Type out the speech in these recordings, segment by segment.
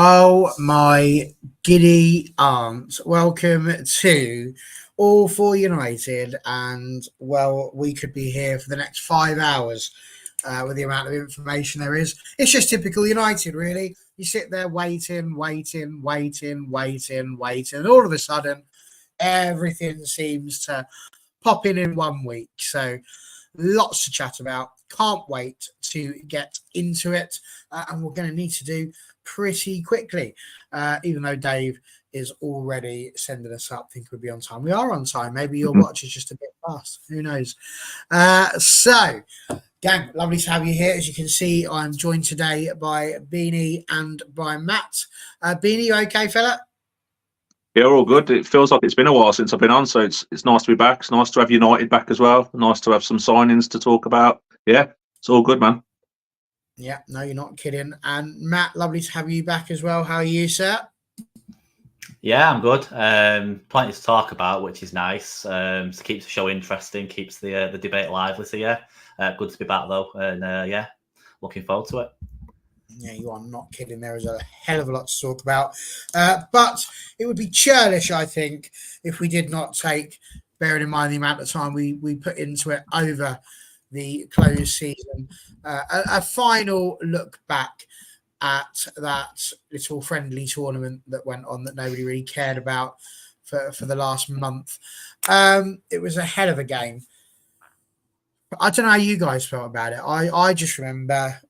Oh my giddy aunt. Welcome to All for United. And well, we could be here for the next 5 hours with the amount of information there is. It's just typical United, really. You sit there waiting. And all of a sudden, everything seems to pop in 1 week. So lots to chat about. Can't wait to get into it. And we're going to need to do pretty quickly, even though Dave is already sending us up. Think we'll be on time. We are on time. Maybe your watch is just a bit fast. Who knows? So, gang, lovely to have you here. As you can see, I'm joined today by Beanie and by Matt. Beanie, you okay, fella? Yeah, all good. It feels like it's been a while since I've been on, so it's nice to be back. It's nice to have United back as well. Nice to have some signings to talk about. Yeah, it's all good, man. Yeah, no, you're not kidding. And Matt, lovely to have you back as well. How are you, sir? Yeah, I'm good. Plenty to talk about, which is nice. So keeps the show interesting, keeps the debate lively. So yeah, good to be back though, and yeah, looking forward to it. Yeah, you are not kidding. There is a hell of a lot to talk about, but it would be churlish, I think, if we did not take, bearing in mind the amount of time we put into it over the closed season, a final look back at that little friendly tournament that went on that nobody really cared about for the last month. It was a hell of a game. I don't know how you guys felt about it. I just remember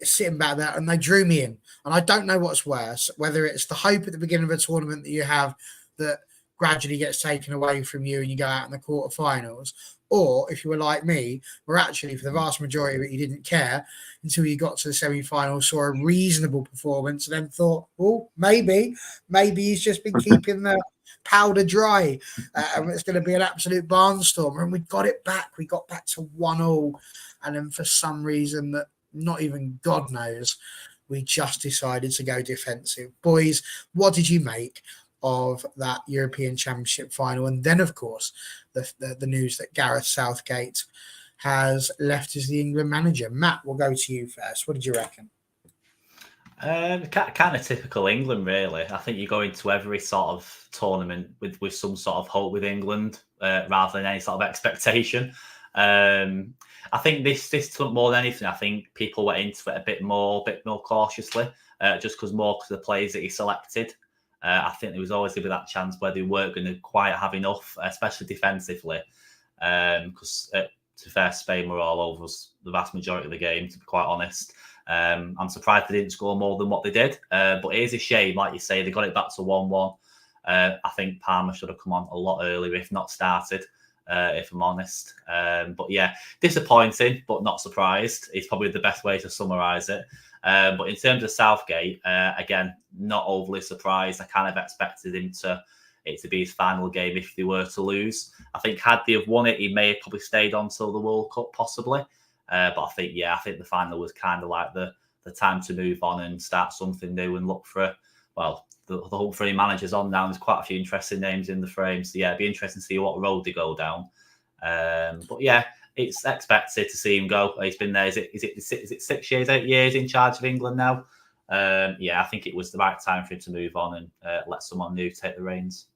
sitting back there and they drew me in. And I don't know what's worse, whether it's the hope at the beginning of a tournament that you have that gradually gets taken away from you and you go out in the quarterfinals, or if you were like me, where actually for the vast majority of it you didn't care until you got to the semi-final, saw a reasonable performance, and then thought, well, maybe he's just been keeping the powder dry, and it's going to be an absolute barnstormer. And we got it back. We got back to 1-1, and then for some reason that not even God knows, we just decided to go defensive. Boys, what did you make of that European Championship final? And then, of course, the news that Gareth Southgate has left as the England manager. Matt, we'll go to you first. What did you reckon? Kind of typical England, really. I think you go into every sort of tournament with some sort of hope with England, rather than any sort of expectation. I think this more than anything, I think people went into it a bit more cautiously, just because of the players that he selected. I think there was always going to be that chance where they weren't going to quite have enough, especially defensively. Because to be fair, Spain were all over us the vast majority of the game, to be quite honest. I'm surprised they didn't score more than what they did. But it is a shame, like you say, they got it back to 1-1. I think Palmer should have come on a lot earlier, if not started, if I'm honest. But yeah, disappointing, but not surprised. It's probably the best way to summarise it. But in terms of Southgate, again, not overly surprised. I kind of expected it to be his final game if they were to lose. I think had they have won it, he may have probably stayed on till the World Cup, possibly. But I think the final was kind of like the time to move on and start something new and look for, the whole three managers on now. There's quite a few interesting names in the frame. So yeah, it'd be interesting to see what road they go down. But yeah, it's expected to see him go. He's been there. Is it 6 years, 8 years in charge of England now? Yeah, I think it was the right time for him to move on and let someone new take the reins.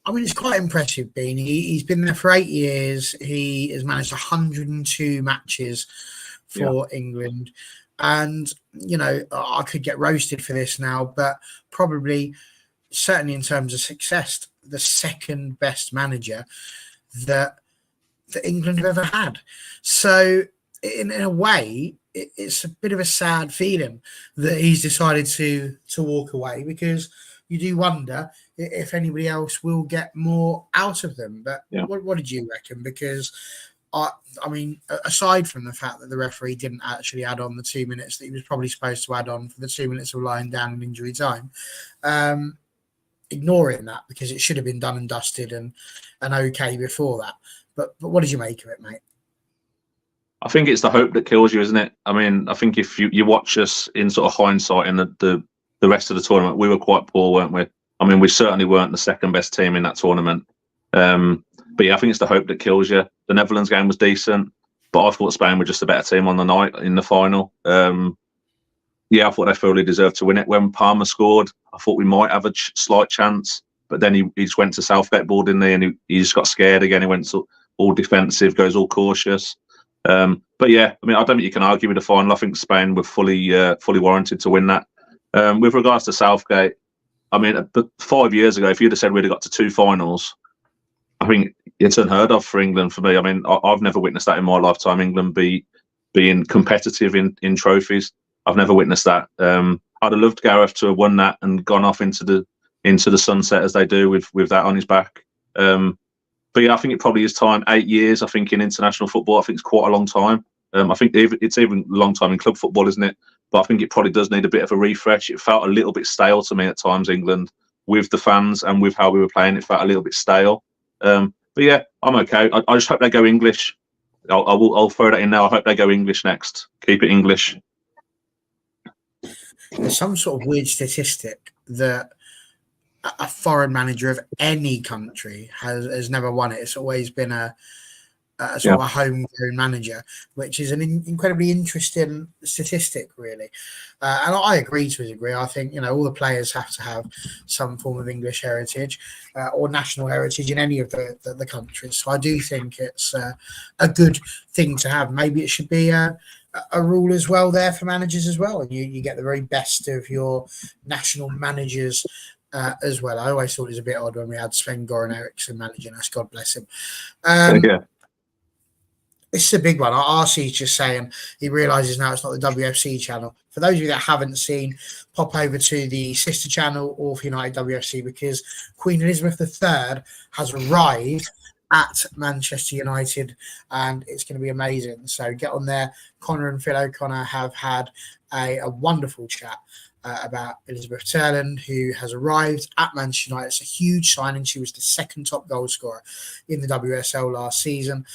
I mean, it's quite impressive, Beanie. He's been there for 8 years. He has managed 102 matches for England. And, I could get roasted for this now, but probably, certainly in terms of success, the second best manager that England have ever had. So, in a way, it's a bit of a sad feeling that he's decided to walk away, because you do wonder if anybody else will get more out of them. But what did you reckon? Because, I mean, aside from the fact that the referee didn't actually add on the 2 minutes that he was probably supposed to add on for the 2 minutes of lying down in injury time, ignoring that because it should have been done and dusted and okay before that. But what did you make of it, mate? I think it's the hope that kills you, isn't it? I mean, I think if you watch us in sort of hindsight in the rest of the tournament, we were quite poor, weren't we? I mean, we certainly weren't the second best team in that tournament. But yeah, I think it's the hope that kills you. The Netherlands game was decent, but I thought Spain were just a better team on the night in the final. yeah, I thought they fully deserved to win it. When Palmer scored, I thought we might have a slight chance, but then he just went to Southgate ball, didn't he? And he just got scared again. He went all defensive, goes all cautious. But yeah, I mean, I don't think you can argue with the final. I think Spain were fully warranted to win that. With regards to Southgate, I mean, but 5 years ago, if you'd have said we'd have got to 2 finals, I think it's unheard of for England. For me, I mean, I've never witnessed that in my lifetime. England being competitive in trophies. I've never witnessed that. I'd have loved Gareth to have won that and gone off into the sunset as they do with that on his back. But yeah, I think it probably is time. 8 years, I think, in international football, I think it's quite a long time. I think it's even a long time in club football, isn't it? But I think it probably does need a bit of a refresh. It felt a little bit stale to me at times, England, with the fans and with how we were playing. It felt a little bit stale. But yeah, I'm okay. I just hope they go English. I'll throw that in now. I hope they go English next. Keep it English. There's some sort of weird statistic that a foreign manager of any country has never won it. It's always been a sort of a homegrown manager, which is an incredibly interesting statistic, really. And I agree to a degree. I think, all the players have to have some form of English heritage or national heritage in any of the countries. So I do think it's a good thing to have. Maybe it should be a rule as well there for managers as well. And you get the very best of your national managers as well. I always thought it was a bit odd when we had Sven-Goran Eriksson managing us. God bless him. This is a big one. RC's just saying he realises now it's not the WFC channel. For those of you that haven't seen, pop over to the sister channel, All for United WFC, because Queen Elizabeth III has arrived at Manchester United and it's going to be amazing. So get on there. Connor and Phil O'Connor have had a wonderful chat about Elizabeth Turland, who has arrived at Manchester United. It's a huge signing. She was the second top goal scorer in the WSL last season.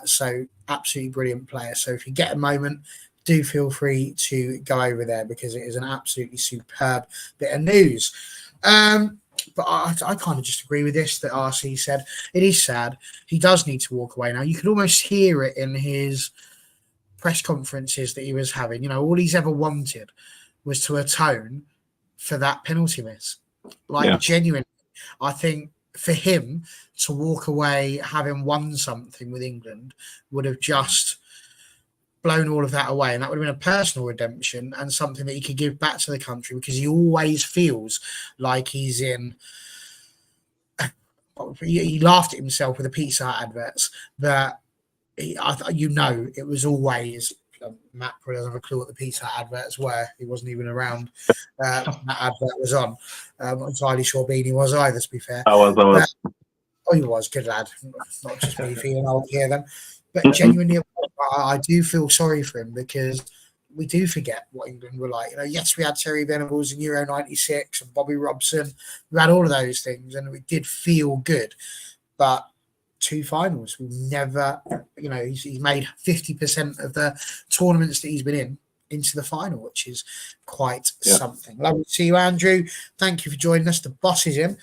So absolutely brilliant player. So if you get a moment, do feel free to go over there because it is an absolutely superb bit of news. But I kind of just agree with this that RC said. It is sad. He does need to walk away now. You could almost hear it in his press conferences that he was having. All he's ever wanted was to atone for that penalty miss. Genuinely, I think for him to walk away having won something with England would have just blown all of that away. And that would have been a personal redemption and something that he could give back to the country because he always feels like he's in... He laughed at himself with the Pizza Hut adverts that, it was always... Matt probably doesn't have a clue what the Pizza Hut adverts were. He wasn't even around that advert was on. I'm not entirely sure Beanie was either, to be fair. I was. He was. Good lad. Not just me feeling old here then. But genuinely, I do feel sorry for him because we do forget what England were like. Yes, we had Terry Venables in Euro 96 and Bobby Robson. We had all of those things and it did feel good. But 2 finals. We never, he's made 50% of the tournaments that he's been in into the final, which is quite something. Lovely to see you, Andrew. Thank you for joining us. The boss is in.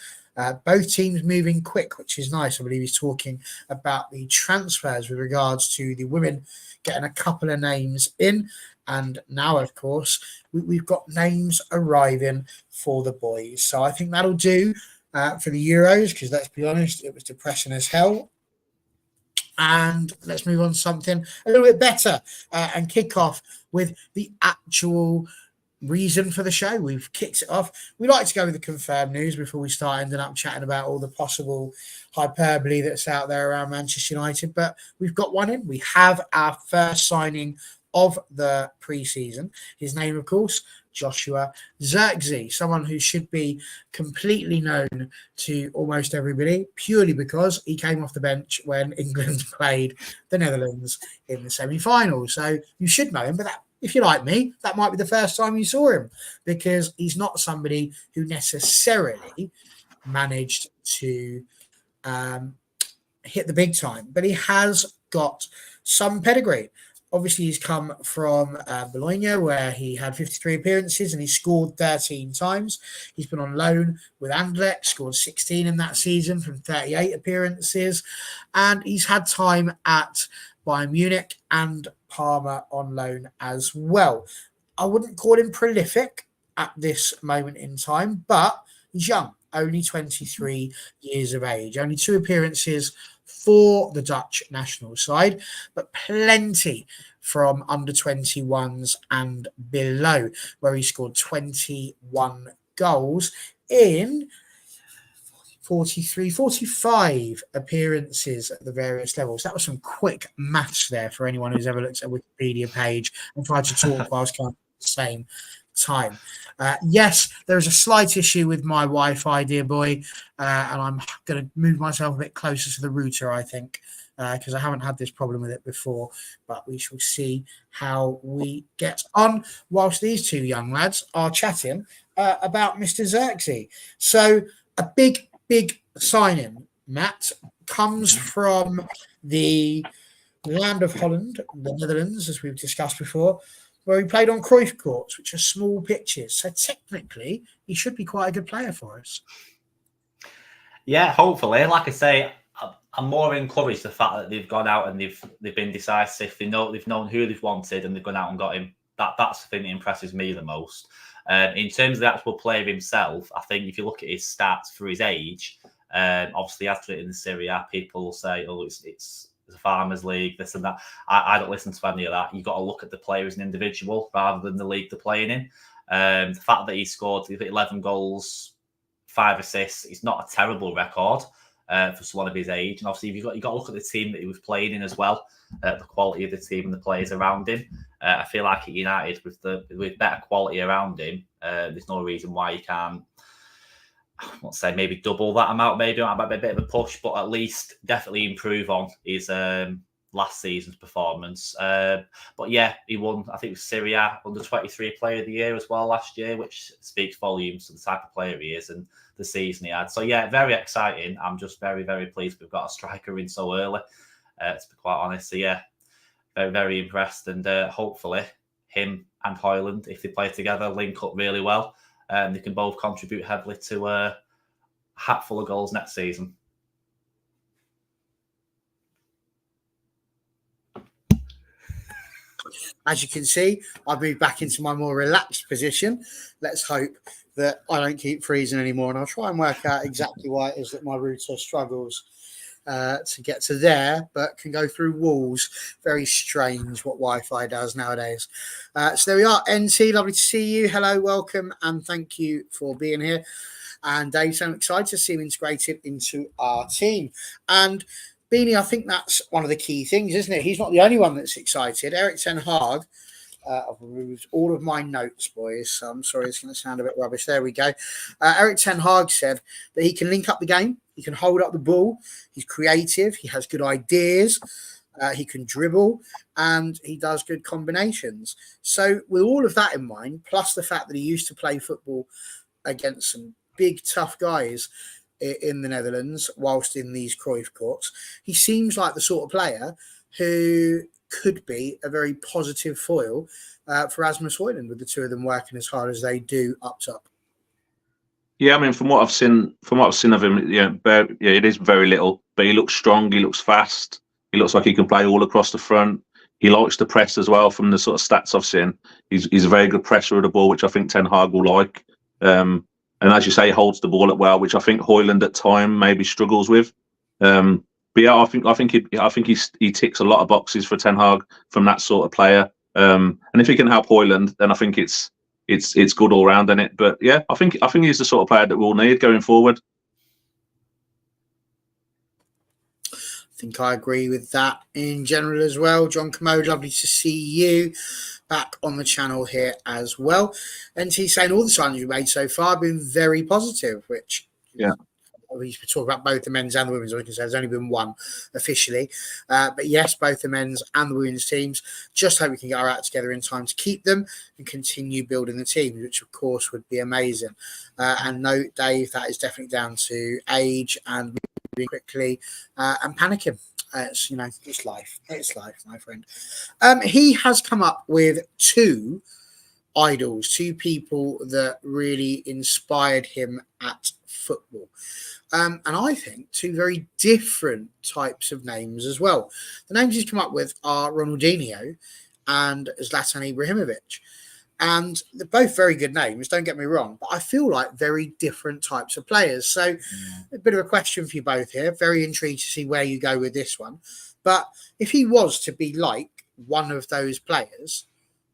Both teams moving quick, which is nice. I believe he's talking about the transfers with regards to the women getting a couple of names in. And now, of course, we've got names arriving for the boys. So I think that'll do for the Euros, because let's be honest, it was depressing as hell. And let's move on to something a little bit better and kick off with the actual reason for the show. We've kicked it off. We like to go with the confirmed news before we start ending up chatting about all the possible hyperbole that's out there around Manchester United. But we've got one in. We have our first signing of the pre-season. His name, of course, Joshua Zirkzee, someone who should be completely known to almost everybody purely because he came off the bench when England played the Netherlands in the semi-final. So you should know him, but that, if you're like me, that might be the first time you saw him because he's not somebody who necessarily managed to hit the big time, but he has got some pedigree. Obviously, he's come from Bologna, where he had 53 appearances and he scored 13 times. He's been on loan with Anderlecht, scored 16 in that season from 38 appearances. And he's had time at Bayern Munich and Parma on loan as well. I wouldn't call him prolific at this moment in time, but he's young, only 23 years of age, only 2 appearances for the Dutch national side, but plenty from under 21s and below, where he scored 21 goals in 45 appearances at the various levels. That was some quick maths there for anyone who's ever looked at a Wikipedia page and tried to talk whilst counting at the same time. Yes, there is a slight issue with my Wi-Fi, dear boy, and I'm going to move myself a bit closer to the router, I think, because I haven't had this problem with it before, but we shall see how we get on whilst these 2 young lads are chatting about Mr. Zirkzee. So a big signing, Matt, comes from the land of Holland, the Netherlands, as we've discussed before, where he played on Cruyff courts, which are small pitches. So technically, he should be quite a good player for us. Yeah, hopefully. Like I say, I'm more encouraged the fact that they've gone out and they've been decisive. They've known who they've wanted and they've gone out and got him. That's the thing that impresses me the most. In terms of the actual player himself, I think if you look at his stats for his age, obviously after it in the Serie A, people will say, "Oh, it's a farmers' league, this and that." I don't listen to any of that. You've got to look at the player as an individual rather than the league they're playing in. The fact that he scored 11 goals, 5 assists, it's not a terrible record for someone of his age. And obviously, you've got to look at the team that he was playing in as well, the quality of the team and the players around him. I feel like at United, with better quality around him, there's no reason why you can't, let's say, maybe double that amount, maybe a bit of a push, but at least definitely improve on his last season's performance. But yeah, he won, I think it was Serie A under 23 player of the year as well last year, which speaks volumes to the type of player he is and the season he had. So yeah, very exciting. I'm just very, very pleased we've got a striker in so early, to be quite honest. So yeah, very, very impressed, and hopefully him and Højlund, if they play together, link up really well. They can both contribute heavily to a hatful of goals next season. As you can see, I've moved back into my more relaxed position. Let's hope that I don't keep freezing anymore, and I'll try and work out exactly why it is that my router struggles to get to there, but can go through walls. Very strange what Wi-Fi does nowadays. So there we are. NT, lovely to see you. Hello, welcome, and thank you for being here. And Dave, so I'm excited to see him integrated into our team. And Beanie, I think that's one of the key things, isn't it? He's not the only one that's excited. Erik ten Hag, I've removed all of my notes, boys, so I'm sorry it's going to sound a bit rubbish. There we go. Erik ten Hag said that he can link up the game, he can hold up the ball, he's creative, he has good ideas, he can dribble, and he does good combinations. So with all of that in mind, plus the fact that he used to play football against some big, tough guys in the Netherlands whilst in these Cruyff courts, he seems like the sort of player who could be a very positive foil for Rasmus Højlund, with the two of them working as hard as they do up top. Yeah, I mean, from what I've seen of him, it is very little, but he looks strong, he looks fast, he looks like he can play all across the front. He likes to press as well. From the sort of stats I've seen, he's a very good presser of the ball, which I think Ten Hag will like. And as you say, he holds the ball up well, which I think Højlund at time maybe struggles with. But yeah, I think he ticks a lot of boxes for Ten Hag from that sort of player. And if he can help Højlund, then I think it's good all round, isn't it? But yeah, I think he's the sort of player that we'll need going forward. I think I agree with that in general as well. John Commode, lovely to see you back on the channel here as well. And he's saying all the signings we've made so far have been very positive, which we talk about both the men's and the women's. We can say there's only been one officially. But yes, both the men's and the women's teams. Just hope we can get our act together in time to keep them and continue building the team, which of course would be amazing. And note, Dave, that is definitely down to age and moving quickly and panicking. It's life. It's life, my friend. He has come up with two idols, two people that really inspired him at football. And I think two very different types of names as well. The names he's come up with are Ronaldinho and Zlatan Ibrahimovic. And they're both very good names, don't get me wrong, but I feel like very different types of players. So a bit of a question for you both here. Very intrigued to see where you go with this one. But if he was to be like one of those players,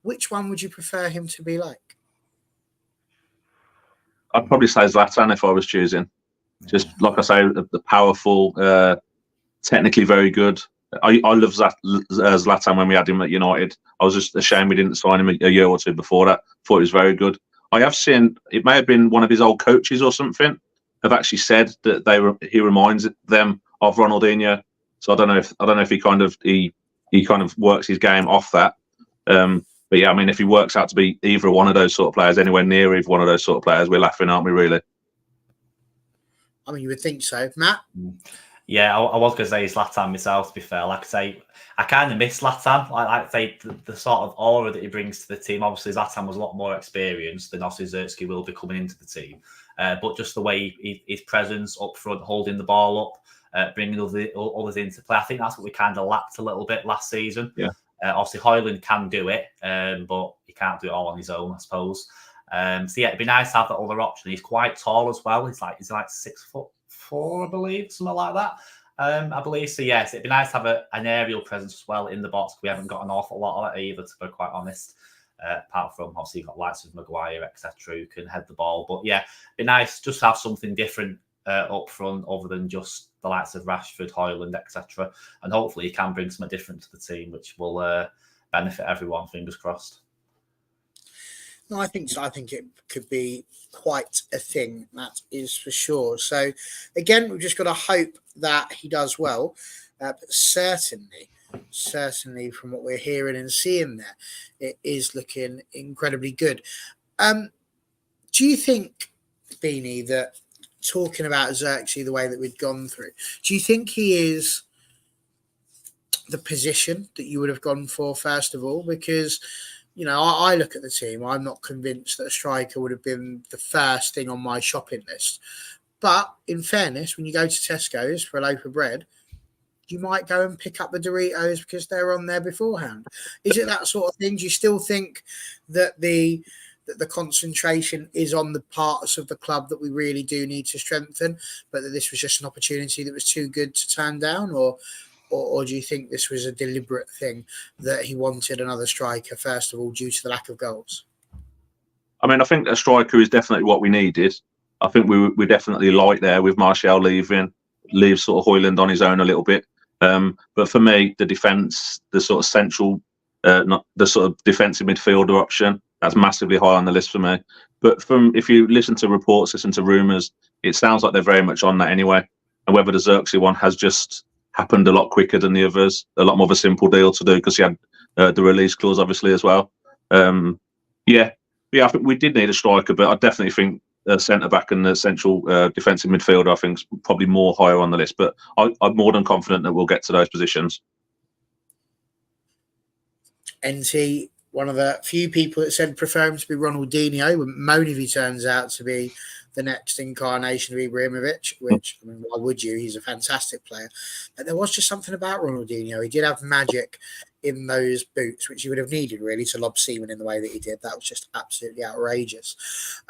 which one would you prefer him to be like? I'd probably say Zlatan if I was choosing. Just like I say, the powerful, technically very good. I love Zlatan when we had him at United. I was just ashamed we didn't sign him a year or two before that. Thought he was very good. I have seen, it may have been one of his old coaches or something, have actually said that he reminds them of Ronaldinho. So I don't know if he kind of works his game off that. But yeah, I mean, if he works out to be either one of those sort of players, anywhere near either one of those sort of players, we're laughing, aren't we? Really? I mean, you would think so, Matt. Yeah, I was going to say Zlatan myself, to be fair. Like I say, I kind of miss Zlatan. Like I say, the sort of aura that he brings to the team. Obviously, Zlatan was a lot more experienced than obviously Zirkzee will be coming into the team. But just the way his presence up front, holding the ball up, bringing others into play. I think that's what we kind of lacked a little bit last season. Yeah. Obviously, Højlund can do it, but he can't do it all on his own, I suppose. So yeah, it'd be nice to have that other option. He's quite tall as well. He's like 6'4", I believe, something like that. I believe so. Yes, it'd be nice to have an aerial presence as well in the box. We haven't got an awful lot of it either, to be quite honest. Apart from obviously you've got likes of Maguire, etc., who can head the ball. But yeah, it'd be nice just to have something different up front other than just the likes of Rashford, Højlund, etc. And hopefully he can bring something different to the team, which will benefit everyone. Fingers crossed. No, I think so. I think it could be quite a thing, that is for sure. So, again, we've just got to hope that he does well. But certainly, from what we're hearing and seeing there, it is looking incredibly good. Do you think, Beanie, that talking about Zirkzee the way that we've gone through, do you think he is the position that you would have gone for, first of all? Because I look at the team. I'm not convinced that a striker would have been the first thing on my shopping list. But in fairness, when you go to Tesco's for a loaf of bread, you might go and pick up the Doritos because they're on there beforehand. Is it that sort of thing? Do you still think that the concentration is on the parts of the club that we really do need to strengthen, but that this was just an opportunity that was too good to turn down? Or do you think this was a deliberate thing that he wanted another striker, first of all, due to the lack of goals? I mean, I think a striker is definitely what we needed. I think we definitely light there with Martial leave sort of Højlund on his own a little bit. But for me, the defence, the sort of central, not the sort of defensive midfielder option, that's massively high on the list for me. But if you listen to reports, listen to rumours, it sounds like they're very much on that anyway. And whether the Zirkzee one has just happened a lot quicker than the others, a lot more of a simple deal to do because he had the release clause obviously as well. I think we did need a striker, but I definitely think centre back and the central defensive midfielder I think is probably more higher on the list. But I'm more than confident that we'll get to those positions. NT, one of the few people that said prefer him to be Ronaldinho, wouldn't moan if he turns out to be the next incarnation of Ibrahimovic, which, I mean, why would you? He's a fantastic player. But there was just something about Ronaldinho. He did have magic in those boots, which he would have needed, really, to lob Seaman in the way that he did. That was just absolutely outrageous.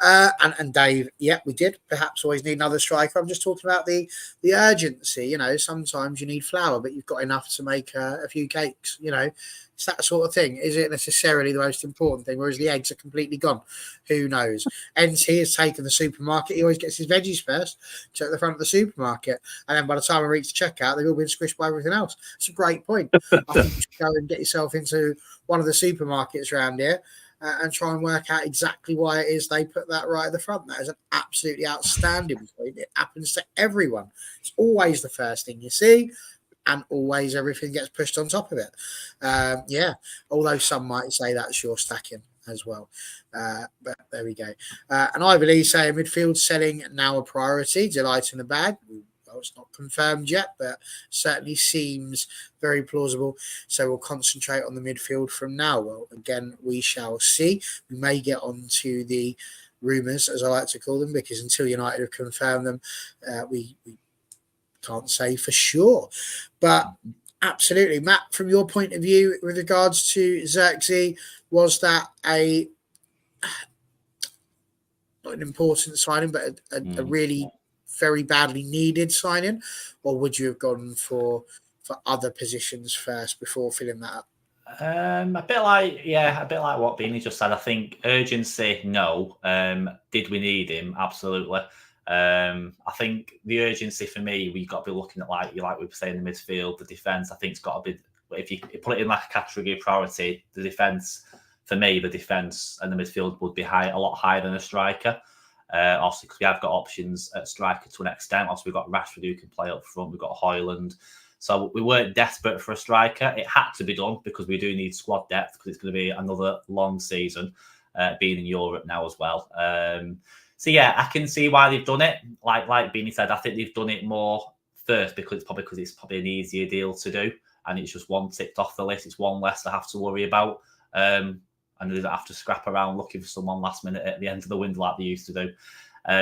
And Dave, yeah, we did perhaps always need another striker. I'm just talking about the urgency. Sometimes you need flour, but you've got enough to make a few cakes, It's that sort of thing. Is it necessarily the most important thing? Whereas the eggs are completely gone. Who knows? NT has taken the supermarket. He always gets his veggies first to at the front of the supermarket. And then by the time I reach the checkout, they've all been squished by everything else. It's a great point. I think you should go and get yourself into one of the supermarkets around here and try and work out exactly why it is they put that right at the front. That is an absolutely outstanding point. It happens to everyone. It's always the first thing you see. And always everything gets pushed on top of it. Although some might say that's your stacking as well. But there we go. And I believe saying midfield selling now a priority. Delight in the bag. Well, it's not confirmed yet, but certainly seems very plausible. So we'll concentrate on the midfield from now. Well, again, we shall see. We may get on to the rumours, as I like to call them, because until United have confirmed them, we can't say for sure. But absolutely, Matt, from your point of view with regards to Zirkzee, was that a not an important signing, but a really very badly needed signing, or would you have gone for other positions first before filling that up? A bit like what Beanie just said. I think urgency, no. Did we need him? Absolutely. I think the urgency for me, we've got to be looking at like we were saying, the midfield, the defence. I think it's got to be, if you put it in like a category of priority, the defence, for me, the defence and the midfield would be a lot higher than a striker. Obviously, because we have got options at striker to an extent. Also, we've got Rashford who can play up front. We've got Højlund. So we weren't desperate for a striker. It had to be done because we do need squad depth, because it's going to be another long season, being in Europe now as well. So yeah, I can see why they've done it. Like Beanie said, I think they've done it more first because it's probably an easier deal to do, and it's just one ticked off the list. It's one less to have to worry about, and they don't have to scrap around looking for someone last minute at the end of the window like they used to do.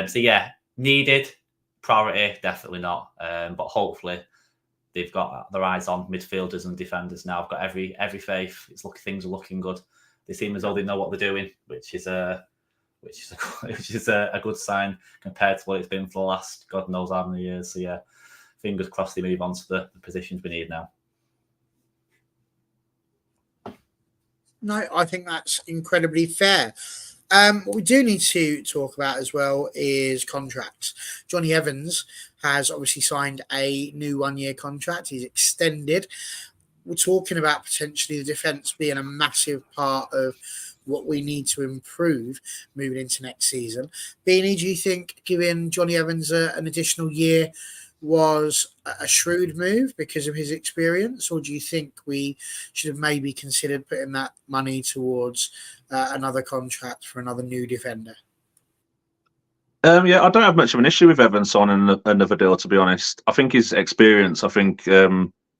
So yeah, needed, priority, definitely not. But hopefully they've got their eyes on midfielders and defenders now. I've got every faith. Things are looking good. They seem as though they know what they're doing, which is a good sign compared to what it's been for the last God knows how many years. So yeah, fingers crossed they move on to the positions we need now. No, I think that's incredibly fair. What we do need to talk about as well is contracts. Jonny Evans has obviously signed a new 1-year contract. He's extended. We're talking about potentially the defence being a massive part of what we need to improve moving into next season. Beanie, do you think giving Jonny Evans an additional year was a shrewd move because of his experience, or do you think we should have maybe considered putting that money towards another contract for another new defender? Yeah, I don't have much of an issue with Evans signing another deal, to be honest. I think his experience,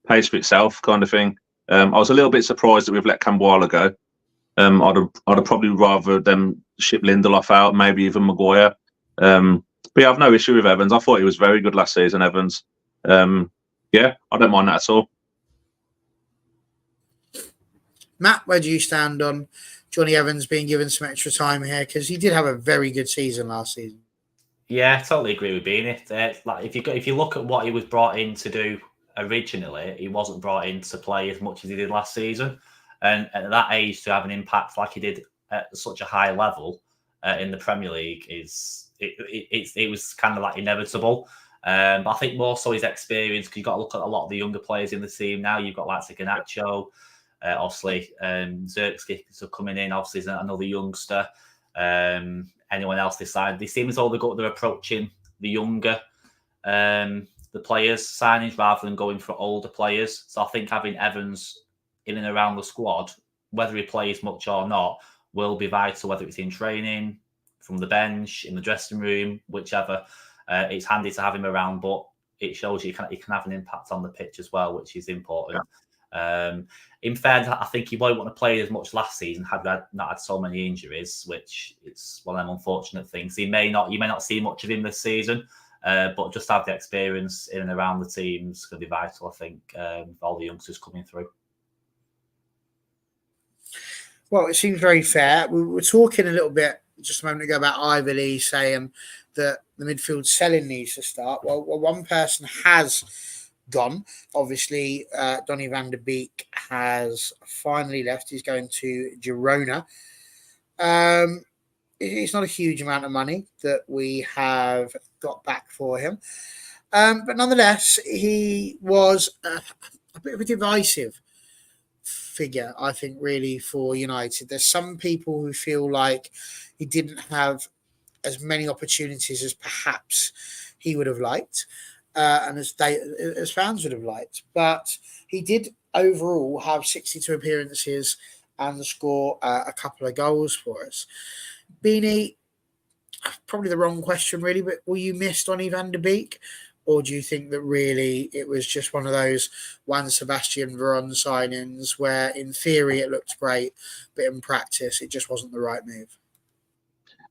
pays for itself, kind of thing. I was a little bit surprised that we've let Camboire go. I'd have probably rather them ship Lindelof out, maybe even Maguire. But yeah, I've no issue with Evans. I thought he was very good last season, Evans. Yeah, I don't mind that at all. Matt, where do you stand on Jonny Evans being given some extra time here? Because he did have a very good season last season. Yeah, I totally agree with Beanie. Like if you look at what he was brought in to do originally, he wasn't brought in to play as much as he did last season, and at that age to have an impact like he did at such a high level in the Premier League it was kind of like inevitable. But I think more so his experience, because you've got to look at a lot of the younger players in the team now. You've got like Garnacho, obviously Zirkzee coming in, obviously is another youngster. Anyone else decide? They seem as though they're approaching the younger the players signings rather than going for older players. So I think having Evans in and around the squad, whether he plays much or not, will be vital, whether it's in training, from the bench, in the dressing room, whichever. It's handy to have him around, but it shows he can have an impact on the pitch as well, which is important. Yeah. In fairness, I think he won't want to play as much last season had we not had so many injuries, which is one of them unfortunate things. You may not see much of him this season, but just have the experience in and around the team is going to be vital, I think, for all the youngsters coming through. Well, it seems very fair. We were talking a little bit just a moment ago about Ivor Lee saying that the midfield selling needs to start. Well, one person has gone. Obviously, Donny van der Beek has finally left. He's going to Girona. It's not a huge amount of money that we have got back for him. But nonetheless, he was a bit of a divisive figure, I think, really, for United. There's some people who feel like he didn't have as many opportunities as perhaps he would have liked, and as fans would have liked. But he did overall have 62 appearances and score a couple of goals for us. Beanie, probably the wrong question, really, but will you miss Donny van der Beek? Or do you think that really it was just one of those Juan Sebastian Veron signings where in theory it looked great, but in practice it just wasn't the right move?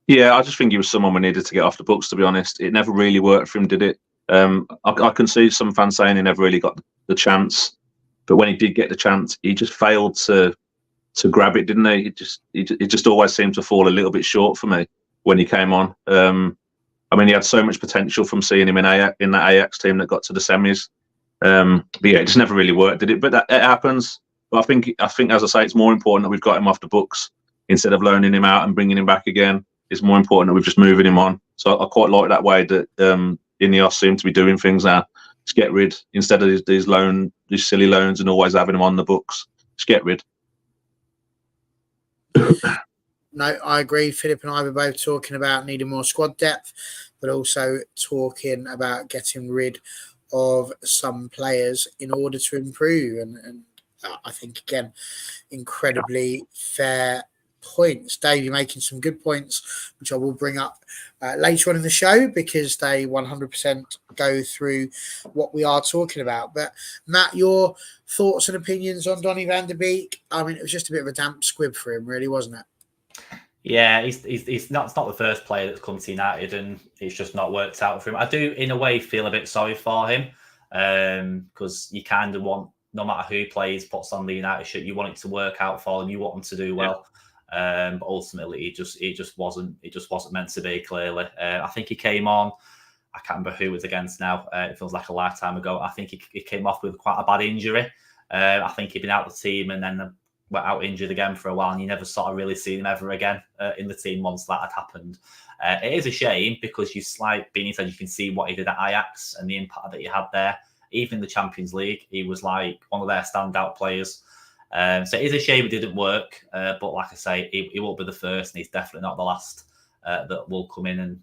Yeah, I just think he was someone we needed to get off the books, to be honest. It never really worked for him, did it? I can see some fans saying he never really got the chance. But when he did get the chance, he just failed to grab it, didn't he? It just always seemed to fall a little bit short for me. when he came on. I mean, he had so much potential from seeing him in that Ajax team that got to the semis. But yeah, it just never really worked, did it? But it happens. But I think, as I say, it's more important that we've got him off the books instead of loaning him out and bringing him back again. It's more important that we're just moving him on. So I quite like that way that Ineos seem to be doing things now. Just get rid, instead of these silly loans and always having them on the books. Just get rid. No, I agree. Philip and I were both talking about needing more squad depth, but also talking about getting rid of some players in order to improve. And I think, again, incredibly fair points. Dave, you're making some good points, which I will bring up later on in the show because they 100% go through what we are talking about. But Matt, your thoughts and opinions on Donny van de Beek? I mean, it was just a bit of a damp squib for him, really, wasn't it? Yeah, he's not the first player that's come to United and it's just not worked out for him. I do, in a way, feel a bit sorry for him because you kind of want, no matter who plays, puts on the United shirt, you want it to work out for them. You want them to do well. But ultimately, it just wasn't meant to be. Clearly, I think he came on. I can't remember who it was against now. It feels like a lifetime ago. I think he came off with quite a bad injury. I think he'd been out of the team and then went out injured again for a while, and you never sort of really seen him ever again in the team once that had happened. It is a shame because like Beanie said, you can see what he did at Ajax and the impact that he had there. Even in the Champions League, he was like one of their standout players. So it is a shame it didn't work, but like I say, he won't be the first, and he's definitely not the last that will come in and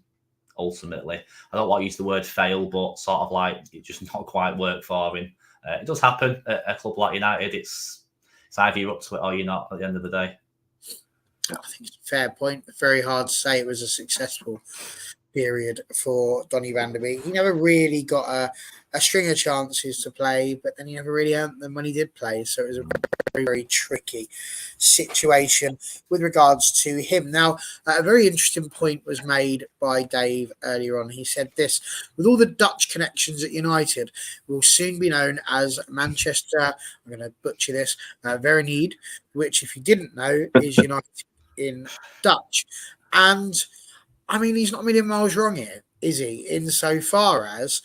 ultimately, I don't want to use the word fail, but sort of like it just not quite work for him. It does happen at a club like United. It's either you're up to it or you're not at the end of the day. I think it's a fair point. Very hard to say it was a successful period for Donny van de Beek. He never really got a string of chances to play, but then he never really earned them when he did play. So it was a very, very tricky situation with regards to him. Now, a very interesting point was made by Dave earlier on. He said this: with all the Dutch connections at United, will soon be known as Manchester, I'm going to butcher this, Verenigd, which, if you didn't know, is United in Dutch. And I mean, he's not a million miles wrong here, is he? Insofar as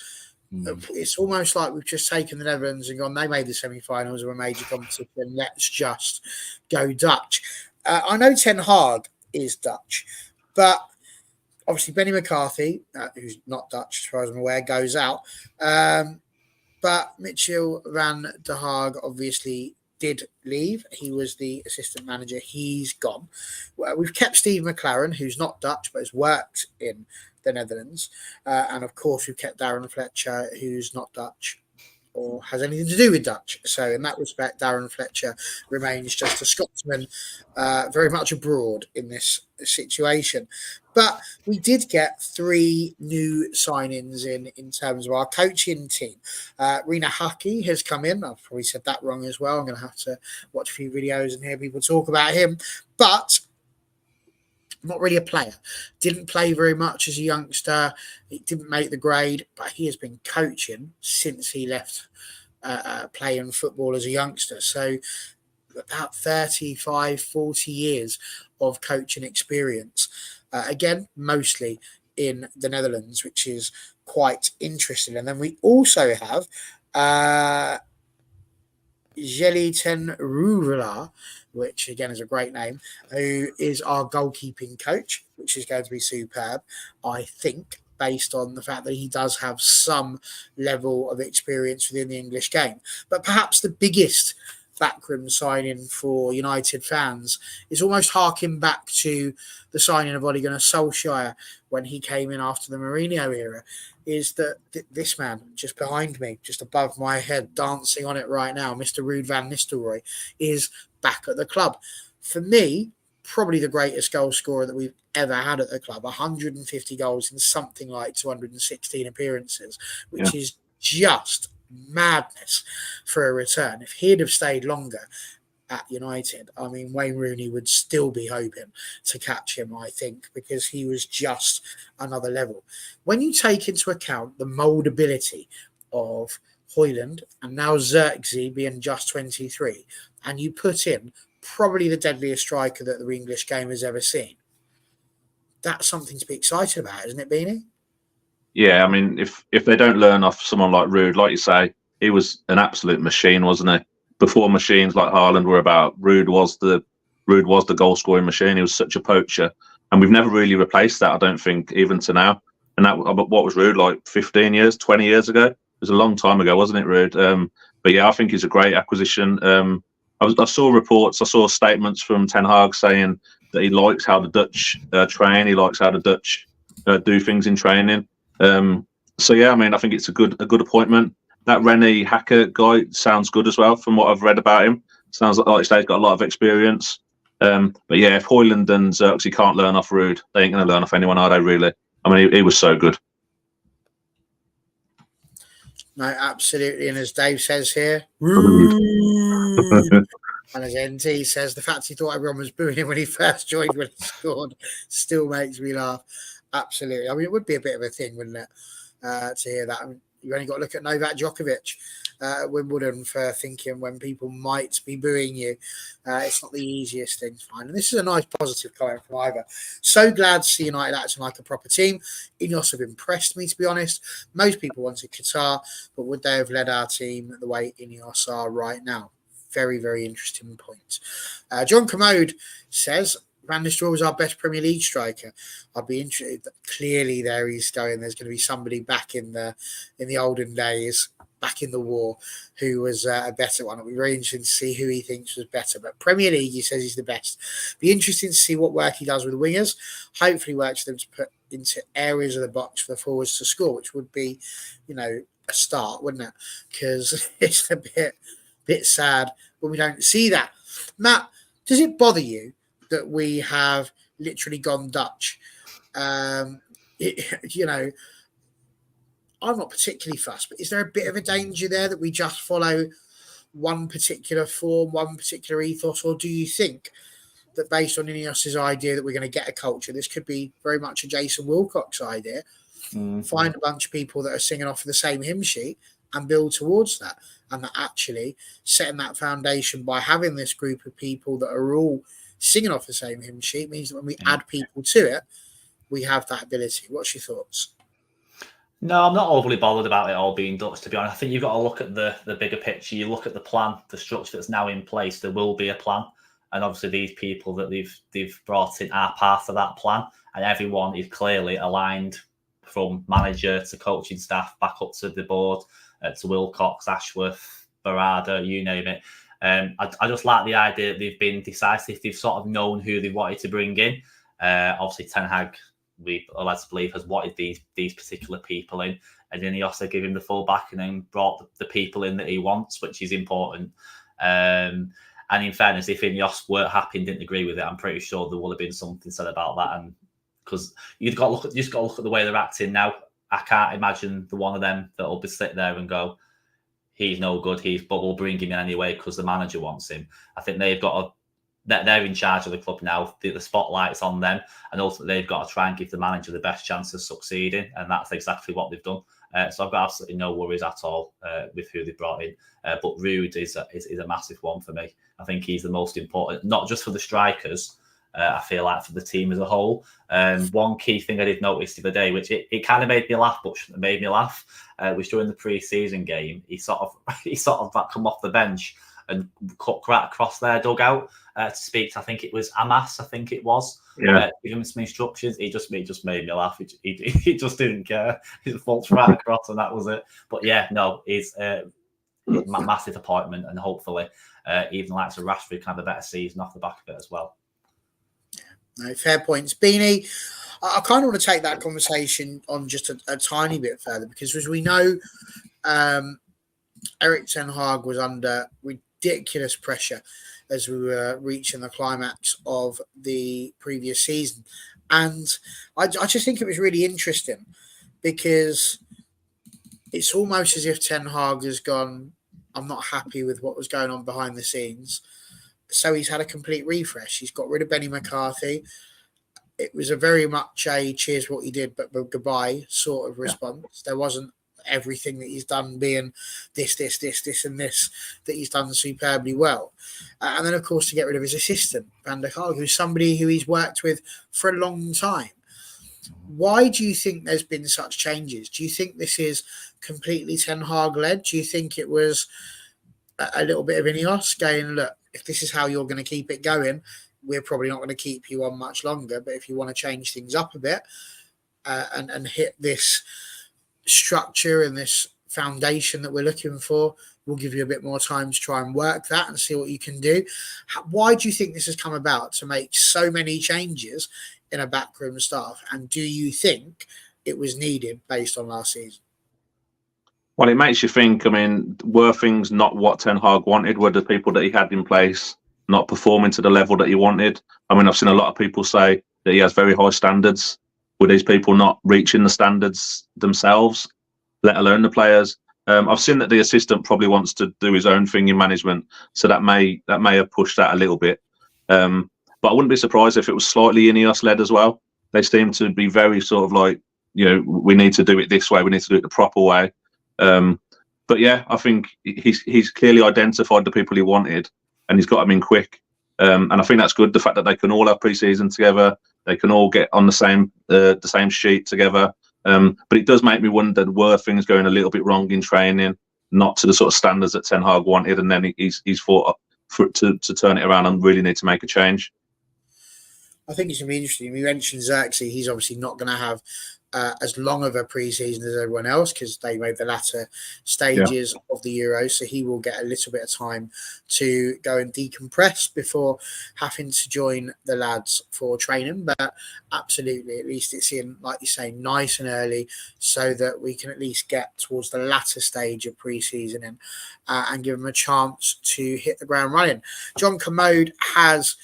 it's almost like we've just taken the Netherlands and gone, they made the semi-finals of a major competition, let's just go Dutch. I know Ten Hag is Dutch, but obviously Benny McCarthy, who's not Dutch as far as I'm aware, goes out. But Mitchell van der Haag obviously did leave. He was the assistant manager. He's gone. We've kept Steve McLaren, who's not Dutch but has worked in the Netherlands, and of course we've kept Darren Fletcher, who's not Dutch or has anything to do with Dutch. So in that respect, Darren Fletcher remains just a Scotsman, very much abroad in this situation. But we did get 3 new signings in terms of our coaching team. Rina Haki has come in. I've probably said that wrong as well. I'm going to have to watch a few videos and hear people talk about him. But not really a player. Didn't play very much as a youngster. He didn't make the grade, but he has been coaching since he left playing football as a youngster. So about 35, 40 years of coaching experience. Again, mostly in the Netherlands, which is quite interesting. And then we also have Jelly Ten Rouvela, which again is a great name, who is our goalkeeping coach, which is going to be superb, I think, based on the fact that he does have some level of experience within the English game. But perhaps the biggest Backroom signing for United fans is almost harking back to the signing of Ole Gunnar Solskjaer when he came in after the Mourinho era, is that this man just behind me, just above my head, dancing on it right now, Mr. Ruud van Nistelrooy, is back at the club. For me, probably the greatest goal scorer that we've ever had at the club, 150 goals in something like 216 appearances, which is just madness for a return. If he'd have stayed longer at United, I mean, Wayne Rooney would still be hoping to catch him, I think, because he was just another level. When you take into account the moldability of Højlund and now Zirkzee being just 23, and you put in probably the deadliest striker that the English game has ever seen, that's something to be excited about, isn't it, Beanie? Yeah, I mean, if they don't learn off someone like Rude, like you say, he was an absolute machine, wasn't he? Before machines like Haaland were about, Rude was the goal scoring machine. He was such a poacher, and we've never really replaced that. I don't think even to now. And that what was Rude like 15 years, 20 years ago? It was a long time ago, wasn't it, Rude? But yeah, I think he's a great acquisition. I saw reports, I saw statements from Ten Hag saying that he likes how the Dutch train. He likes how the Dutch do things in training. So yeah, I mean, I think it's a good appointment. That Rennie Hacker guy sounds good as well, from what I've read about him. Sounds like he's got a lot of experience. But yeah, if Højlund and Zirkzee can't learn off Rude, they ain't going to learn off anyone, are they? Really? I mean, he was so good. No, absolutely. And as Dave says here, Rude. And as NT says, the fact he thought everyone was booing him when he first joined when he scored still makes me laugh. Absolutely. I mean, it would be a bit of a thing, wouldn't it, to hear that? I mean, you only got to look at Novak Djokovic at Wimbledon for thinking when people might be booing you. It's not the easiest thing to find. And this is a nice positive comment from Ivor. So glad to see United acting like a proper team. Ineos have impressed me, to be honest. Most people wanted Qatar, but would they have led our team the way Ineos are right now? Very, very interesting point. John Commode says, Van Nistelrooy was our best Premier League striker. I'd be interested. Clearly, there he's going. There's going to be somebody back in the olden days, back in the war, who was a better one. It'll be very interesting to see who he thinks was better. But Premier League, he says he's the best. Be interesting to see what work he does with the wingers. Hopefully, works for them to put into areas of the box for the forwards to score, which would be, a start, wouldn't it? Because it's a bit sad when we don't see that. Matt, does it bother you that we have literally gone Dutch? I'm not particularly fussed, but is there a bit of a danger there that we just follow one particular form, one particular ethos, or do you think that based on Ineos's idea that we're going to get a culture, this could be very much a Jason Wilcox idea, find a bunch of people that are singing off the same hymn sheet and build towards that, and that actually setting that foundation by having this group of people that are all singing off the same hymn sheet means that when we add people to it, we have that ability. What's your thoughts? No, I'm not overly bothered about it all being Dutch, to be honest. I think you've got to look at the bigger picture. You look at the plan, the structure that's now in place. There will be a plan. And obviously these people that they've brought in are part of that plan. And everyone is clearly aligned, from manager to coaching staff, back up to the board, to Wilcox, Ashworth, Barada, you name it. I just like the idea that they've been decisive. They've sort of known who they wanted to bring in. Obviously, Ten Hag, we are led to believe, has wanted these particular people in, and then he also gave him the full back and then brought the people in that he wants, which is important. And in fairness, if Ineos weren't happy and didn't agree with it, I'm pretty sure there would have been something said about that. And because you just got to look at the way they're acting now. I can't imagine the one of them that will be sit there and go, he's no good, but we'll bring him in anyway because the manager wants him. I think they're in charge of the club now. The spotlight's on them, and ultimately they've got to try and give the manager the best chance of succeeding, and that's exactly what they've done. So I've got absolutely no worries at all with who they brought in. But Rude is a massive one for me. I think he's the most important, not just for the strikers. I feel like for the team as a whole. One key thing I did notice the other day, which it kind of made me laugh, but shouldn't have made me laugh, was during the pre-season game. He sort of come off the bench and cut right across their dugout to speak to, I think it was Amas, give him some instructions. He just made me laugh. He just didn't care. He falls right across, and that was it. But yeah, no, he's a massive appointment, and hopefully even like Rashford can have a better season off the back of it as well. No, fair points. Beanie, I kind of want to take that conversation on just a tiny bit further, because as we know, Erik ten Hag was under ridiculous pressure as we were reaching the climax of the previous season. And I just think it was really interesting, because it's almost as if Ten Hag has gone, I'm not happy with what was going on behind the scenes. So he's had a complete refresh. He's got rid of Benny McCarthy. It was a very much a cheers for what he did, but goodbye sort of response. There wasn't everything that he's done being this, and this that he's done superbly well. And then, of course, to get rid of his assistant, Van der Gaal, who's somebody who he's worked with for a long time. Why do you think there's been such changes? Do you think this is completely Ten Hag led? Do you think it was a little bit of Ineos going, look, if this is how you're going to keep it going, we're probably not going to keep you on much longer. But if you want to change things up a bit and hit this structure and this foundation that we're looking for, we'll give you a bit more time to try and work that and see what you can do. Why do you think this has come about to make so many changes in a backroom staff? And do you think it was needed based on last season? Well, it makes you think, I mean, were things not what Ten Hag wanted? Were the people that he had in place not performing to the level that he wanted? I mean, I've seen a lot of people say that he has very high standards. Were these people not reaching the standards themselves, let alone the players? I've seen that the assistant probably wants to do his own thing in management, so that may have pushed that a little bit. But I wouldn't be surprised if it was slightly Ineos led as well. They seem to be very sort of like, we need to do it this way, we need to do it the proper way. But yeah, I think he's clearly identified the people he wanted, and he's got them in quick. And I think that's good. The fact that they can all have pre-season together, they can all get on the same sheet together. But it does make me wonder, were things going a little bit wrong in training, not to the sort of standards that Ten Hag wanted, and then he's fought to turn it around and really need to make a change. I think it's going to be interesting. You mentioned Zirkzee. He's obviously not going to have as long of a pre-season as everyone else because they made the latter stages of the Euros, so he will get a little bit of time to go and decompress before having to join the lads for training. But absolutely, at least it's in, like you say, nice and early so that we can at least get towards the latter stage of pre-season and give them a chance to hit the ground running. John Commode has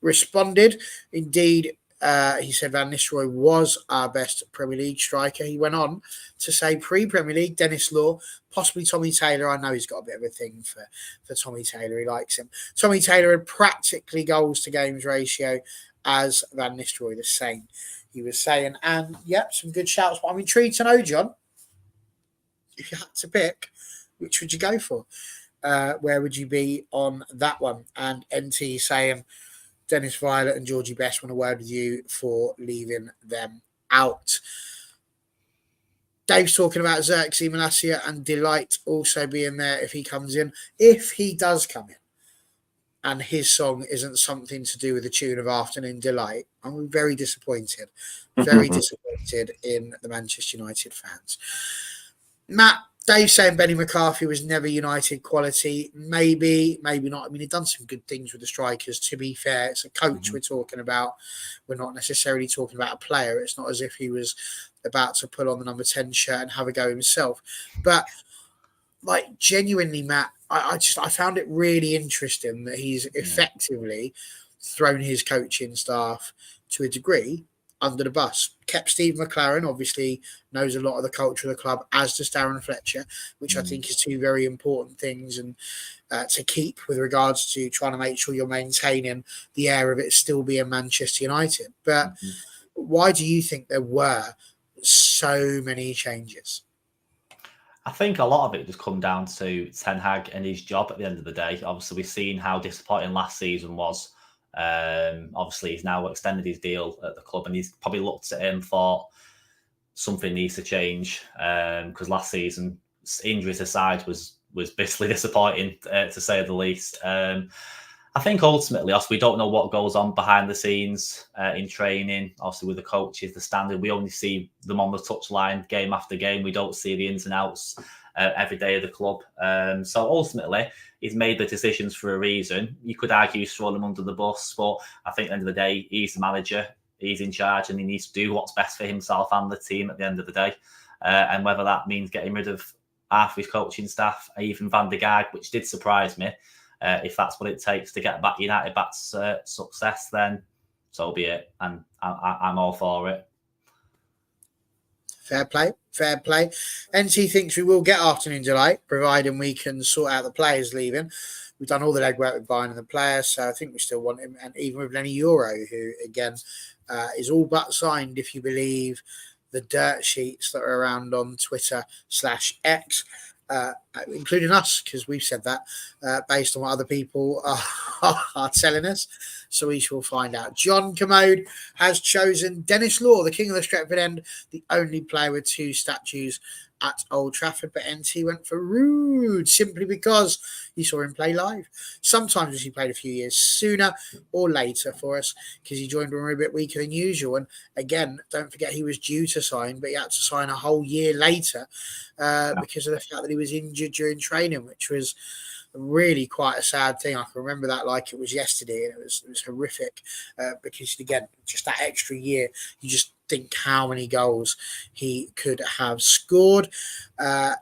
responded. Indeed, he said Van Nistelrooy was our best Premier League striker. He went on to say pre-Premier League, Dennis Law, possibly Tommy Taylor. I know he's got a bit of a thing for Tommy Taylor. He likes him. Tommy Taylor had practically goals to games ratio as Van Nistelrooy, the same, he was saying. And, yep, some good shouts. But I'm intrigued to know, John, if you had to pick, which would you go for? Where would you be on that one? And NT saying Dennis Violet and Georgie Best want a word with you for leaving them out. Dave's talking about Zirkzee, Malacia and Delight also being there if he comes in. If he does come in and his song isn't something to do with the tune of Afternoon Delight, I'm very disappointed. Very disappointed in the Manchester United fans. Matt, Dave saying Benny McCarthy was never United quality. Maybe not. I mean, he'd done some good things with the strikers, to be fair. It's a coach we're talking about. We're not necessarily talking about a player. It's not as if he was about to put on the number 10 shirt and have a go himself. But, like, genuinely, Matt, I found it really interesting that he's effectively thrown his coaching staff to a degree under the bus. Kept Steve McLaren, obviously knows a lot of the culture of the club, as does Darren Fletcher, which I think is two very important things and to keep with regards to trying to make sure you're maintaining the air of it still being Manchester United. But why do you think there were so many changes? I think a lot of it just come down to Ten Hag and his job at the end of the day. Obviously, we've seen how disappointing last season was. Obviously, he's now extended his deal at the club, and he's probably looked at him and thought something needs to change. Because last season, injuries aside, was basically disappointing to say the least. I think ultimately, we don't know what goes on behind the scenes in training. Obviously, with the coaches, the standard, we only see them on the touchline game after game. We don't see the ins and outs every day of the club. So ultimately, he's made the decisions for a reason. You could argue he's thrown them under the bus, but I think at the end of the day, he's the manager, he's in charge, and he needs to do what's best for himself and the team at the end of the day. And whether that means getting rid of half his coaching staff, even Van der Gaag, which did surprise me, if that's what it takes to get back United back to success, then so be it. And I'm all for it. Fair play. NT thinks we will get Afternoon Delight, providing we can sort out the players leaving. We've done all the legwork with buying the players, so I think we still want him. And even with Lenny Euro, who, again, is all but signed, if you believe the dirt sheets that are around on Twitter /X. including us, because we've said that based on what other people are telling us. So we shall find out. John Commode has chosen Dennis Law, the king of the Stretford End, the only player with 2 statues at Old Trafford, but NT went for Rude simply because he saw him play live. Sometimes he played a few years sooner or later for us because he joined when we were a bit weaker than usual. And again, don't forget he was due to sign, but he had to sign a whole year later because of the fact that he was injured during training, which was really quite a sad thing. I can remember that like it was yesterday, and it was horrific because again, just that extra year, you just think how many goals he could have scored.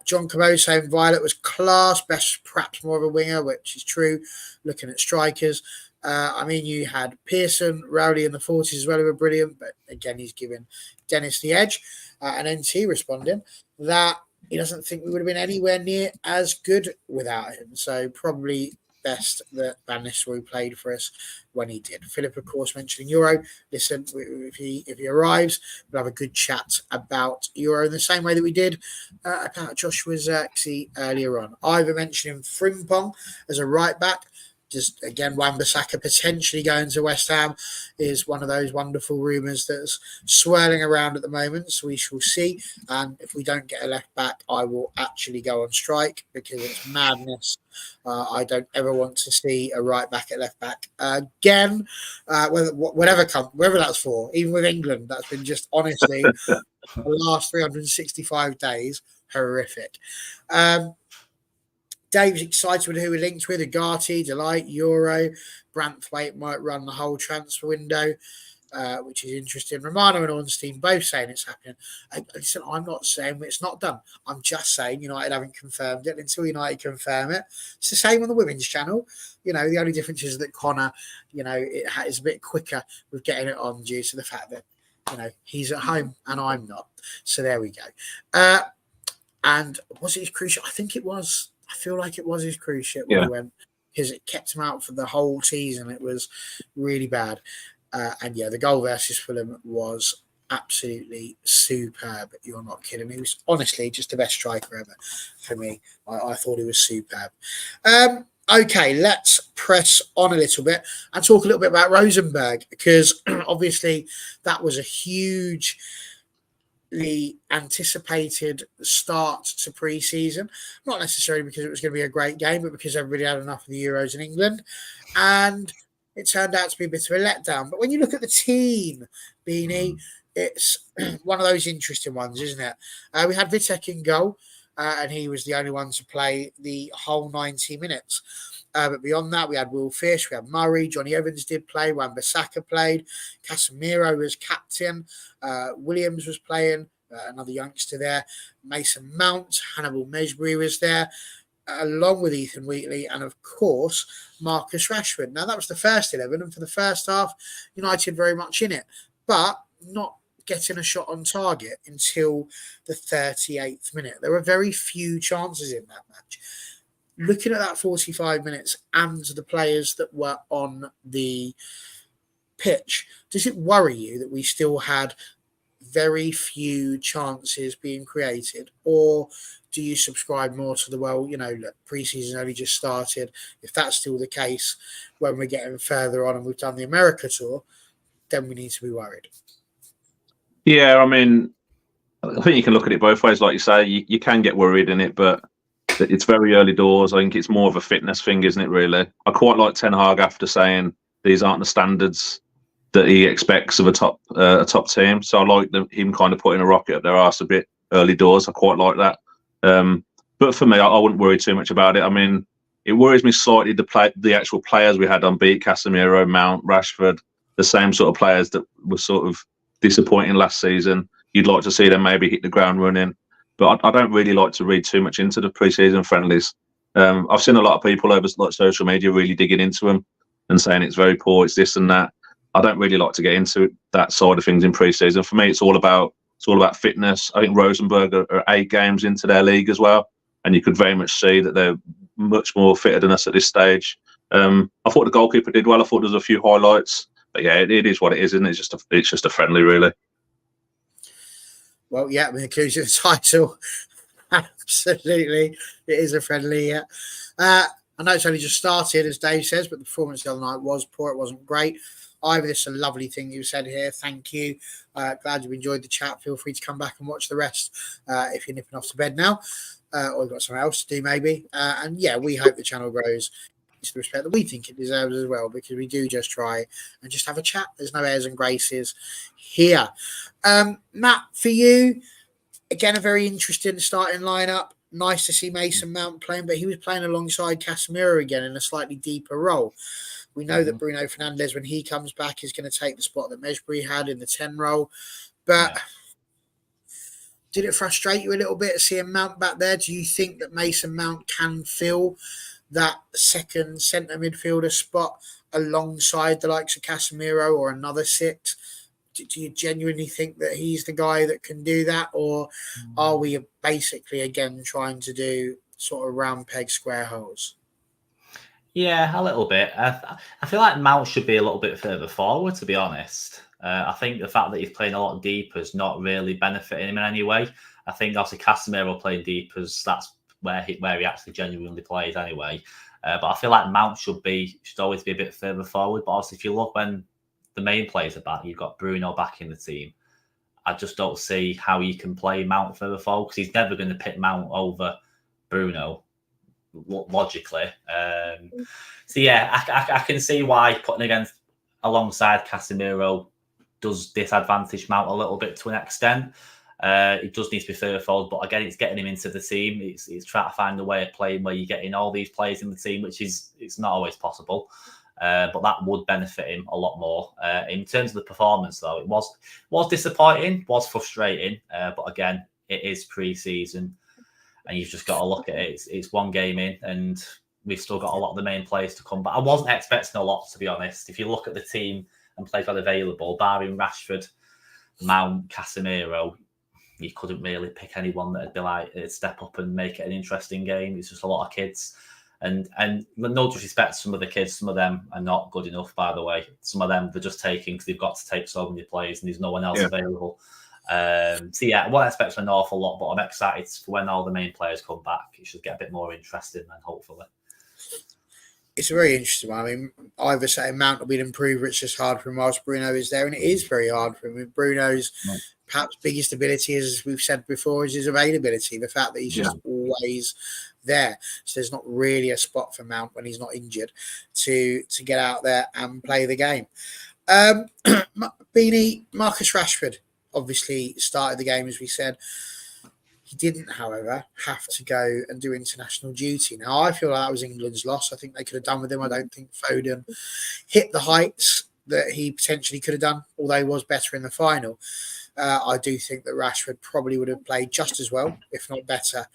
John Commode saying Violet was class, best perhaps more of a winger, which is true. Looking at strikers, I mean, you had Pearson, Rowley in the 40s as well, who were brilliant, but again, he's given Dennis the edge. And NT responding that he doesn't think we would have been anywhere near as good without him. So probably best that Van Nistelrooy played for us when he did. Philip, of course, mentioning Euro. Listen, if he arrives, we'll have a good chat about Euro in the same way that we did about Joshua Zirkzee earlier on. Ivor mentioning Frimpong as a right back. Just again, Wan-Bissaka potentially going to West Ham is one of those wonderful rumours that's swirling around at the moment. So we shall see. And if we don't get a left back, I will actually go on strike because it's madness. I don't ever want to see a right back at left back again. Whatever that's for, even with England, that's been just honestly the last 365 days horrific. Dave's excited with who we're linked with. Agati, Delight, Euro, Branthwaite might run the whole transfer window, which is interesting. Romano and Ornstein both saying it's happening. Listen, I'm not saying it's not done. I'm just saying United haven't confirmed it. Until United confirm it, it's the same on the women's channel. The only difference is that Connor, it is a bit quicker with getting it on due to the fact that, he's at home and I'm not. So there we go. And was it his cruise ship? I think it was. I feel like it was his cruise ship when he went, because it kept him out for the whole season. It was really bad. And the goal versus Fulham was absolutely superb. You're not kidding. He was honestly just the best striker ever for me. I thought he was superb. Okay, let's press on a little bit and talk a little bit about Rosenborg, because obviously that was a hugely anticipated start to pre-season, not necessarily because it was going to be a great game, but because everybody had enough of the Euros in England, and it turned out to be a bit of a letdown. But when you look at the team, Beanie, it's one of those interesting ones, isn't it? We had Vitek in goal, and he was the only one to play the whole 90 minutes. But beyond that, we had Will Fish, we had Murray, Johnny Evans did play, Wan-Bissaka played, Casemiro was captain, Williams was playing, another youngster there, Mason Mount, Hannibal Mesbury was there, along with Ethan Wheatley, and of course, Marcus Rashford. Now, that was the first 11, and for the first half, United very much in it, but not getting a shot on target until the 38th minute. There were very few chances in that match. Looking at that 45 minutes and the players that were on the pitch, does it worry you that we still had very few chances being created? Or do you subscribe more to the, look, pre-season only just started. If that's still the case, when we're getting further on and we've done the America tour, then we need to be worried? Yeah, I mean, I think you can look at it both ways. Like you say, you can get worried in it, but it's very early doors. I think it's more of a fitness thing, isn't it, really? I quite like Ten Hag after saying these aren't the standards that he expects of a top team. So I like him kind of putting a rocket up their arse a bit early doors. I quite like that. But for me, I wouldn't worry too much about it. I mean, it worries me slightly the actual players we had on Beek, Casemiro, Mount, Rashford, the same sort of players that were sort of disappointing last season. You'd like to see them maybe hit the ground running. But I don't really like to read too much into the pre-season friendlies. I've seen a lot of people over social media really digging into them and saying it's very poor, it's this and that. I don't really like to get into that side of things in pre-season. For me, it's all about fitness. I think Rosenborg are 8 games into their league as well, and you could very much see that they're much more fitter than us at this stage. I thought the goalkeeper did well. I thought there was a few highlights, but yeah, it is what it is, isn't it? It's just a friendly, really. Well, yeah, I mean, includes the title. Absolutely. It is a friendly, yeah. I know it's only just started, as Dave says, but the performance the other night was poor. It wasn't great. Ivor, this is a lovely thing you said here. Thank you. Glad you enjoyed the chat. Feel free to come back and watch the rest if you're nipping off to bed now, or you've got something else to do maybe. And yeah, we hope the channel grows to the respect that we think it deserves as well, because we do just try and just have a chat. There's no airs and graces here. Matt, for you, again, a very interesting starting lineup. Nice to see Mason Mount playing, but he was playing alongside Casemiro again in a slightly deeper role. We know that Bruno Fernandes, when he comes back, is going to take the spot that Mesbury had in the 10 role. But did it frustrate you a little bit seeing Mount back there? Do you think that Mason Mount can fill that second centre midfielder spot alongside the likes of Casemiro or another 6? Do you genuinely think that he's the guy that can do that? Or are we basically, again, trying to do sort of round peg, square holes? Yeah, a little bit. I feel like Mount should be a little bit further forward, to be honest. I think the fact that he's playing a lot deeper is not really benefiting him in any way. I think obviously Casemiro playing deepers, that's where he actually genuinely plays anyway. But I feel like Mount should always be a bit further forward. But obviously, if you look when the main players are back, you've got Bruno back in the team. I just don't see how you can play Mount further forward, because he's never going to pick Mount over Bruno, logically. So yeah, I can see why putting alongside Casemiro does disadvantage Mount a little bit to an extent. It does need to be further forward, but again, it's getting him into the team. It's trying to find a way of playing where you're getting all these players in the team, which it's not always possible. But that would benefit him a lot more. In terms of the performance, though, it was disappointing, was frustrating. But again, it is pre-season, and you've just got to look at it. It's one game in, and we've still got a lot of the main players to come back. I wasn't expecting a lot, to be honest. If you look at the team and players that are available, barring Rashford, Mount, Casemiro, you couldn't really pick anyone that'd be like, it'd step up and make it an interesting game. It's just a lot of kids. And no disrespect to some of the kids, some of them are not good enough, by the way. Some of them they're just taking because they've got to take so many players and there's no one else available. So yeah, I won't expect an awful lot, but I'm excited for when all the main players come back. It should get a bit more interesting then, hopefully. It's a very interesting one. I mean, either saying Mount will be an improver, it's just hard for him whilst Bruno is there, and it is very hard for him. I mean, Bruno's perhaps biggest ability, as we've said before, is his availability, the fact that he's just always there. So there's not really a spot for Mount when he's not injured to get out there and play the game. Beanie, Marcus Rashford obviously started the game, as we said. He didn't, however, have to go and do international duty. Now, I feel like that was England's loss. I think they could have done with him. I don't think Foden hit the heights that he potentially could have done, although he was better in the final. I do think that Rashford probably would have played just as well, if not better,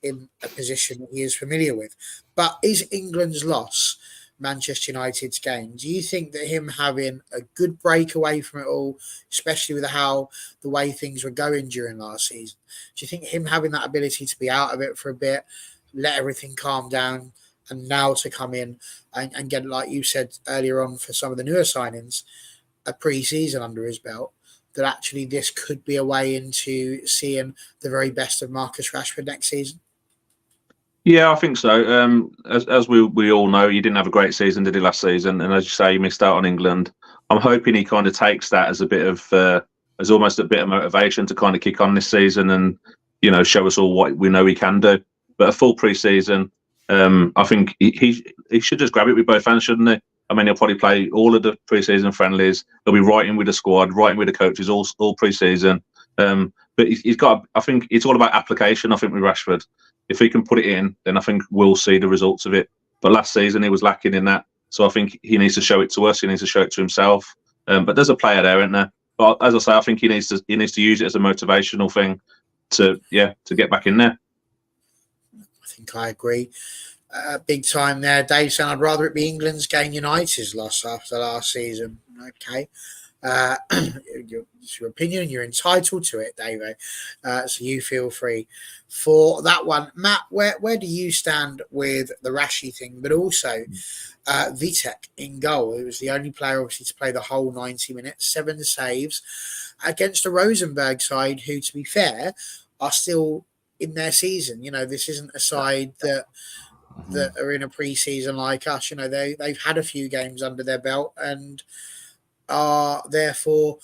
in a position that he is familiar with. But is England's loss Manchester United's game? Do you think that him having a good break away from it all, especially with the way things were going during last season, do you think him having that ability to be out of it for a bit, let everything calm down, and now to come in and get, like you said earlier on for some of the newer signings, a pre-season under his belt, that actually this could be a way into seeing the very best of Marcus Rashford next season? Yeah, I think so. As we all know, he didn't have a great season, did he, last season? And as you say, he missed out on England. I'm hoping he kind of takes that as a bit of, as almost a bit of motivation to kind of kick on this season and, you know, show us all what we know he can do. But a full pre-season, I think he should just grab it with both hands, shouldn't he? I mean, he'll probably play all of the pre-season friendlies. He'll be right in with the squad, right in with the coaches, all pre-season. But he's got, I think it's all about application, I think, with Rashford. If he can put it in, then I think we'll see the results of it. But last season, he was lacking in that. So I think he needs to show it to us. He needs to show it to himself. But there's a player there, isn't there? But as I say, I think he needs to use it as a motivational thing to get back in there. I think I agree. Big time there. Dave saying I'd rather it be England's game, United's loss after last season. Okay. It's your opinion and you're entitled to it, Dave. So you feel free for that one. Matt, where do you stand with the Rashi thing, but also Vitek in goal? He was the only player, obviously, to play the whole 90 minutes, 7 saves against a Rosenborg side who, to be fair, are still in their season. This isn't a side that are in a pre-season like us. They've had a few games under their belt and are therefore,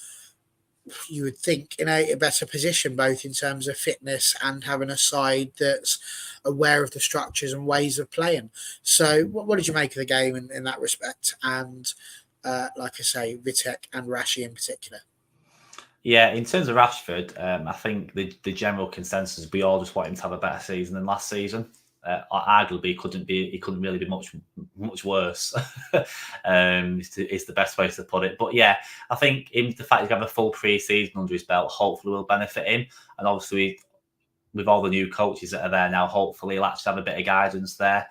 you would think, in a better position, both in terms of fitness and having a side that's aware of the structures and ways of playing. So what did you make of the game in that respect? And like I say, Vitek and Rashi in particular. Yeah, in terms of Rashford, I think the general consensus, we all just want him to have a better season than last season. Arguably, he couldn't really be much worse. Is the best way to put it. But yeah, I think the fact he's got a full pre-season under his belt hopefully will benefit him. And obviously, with all the new coaches that are there now, hopefully he'll actually have a bit of guidance there.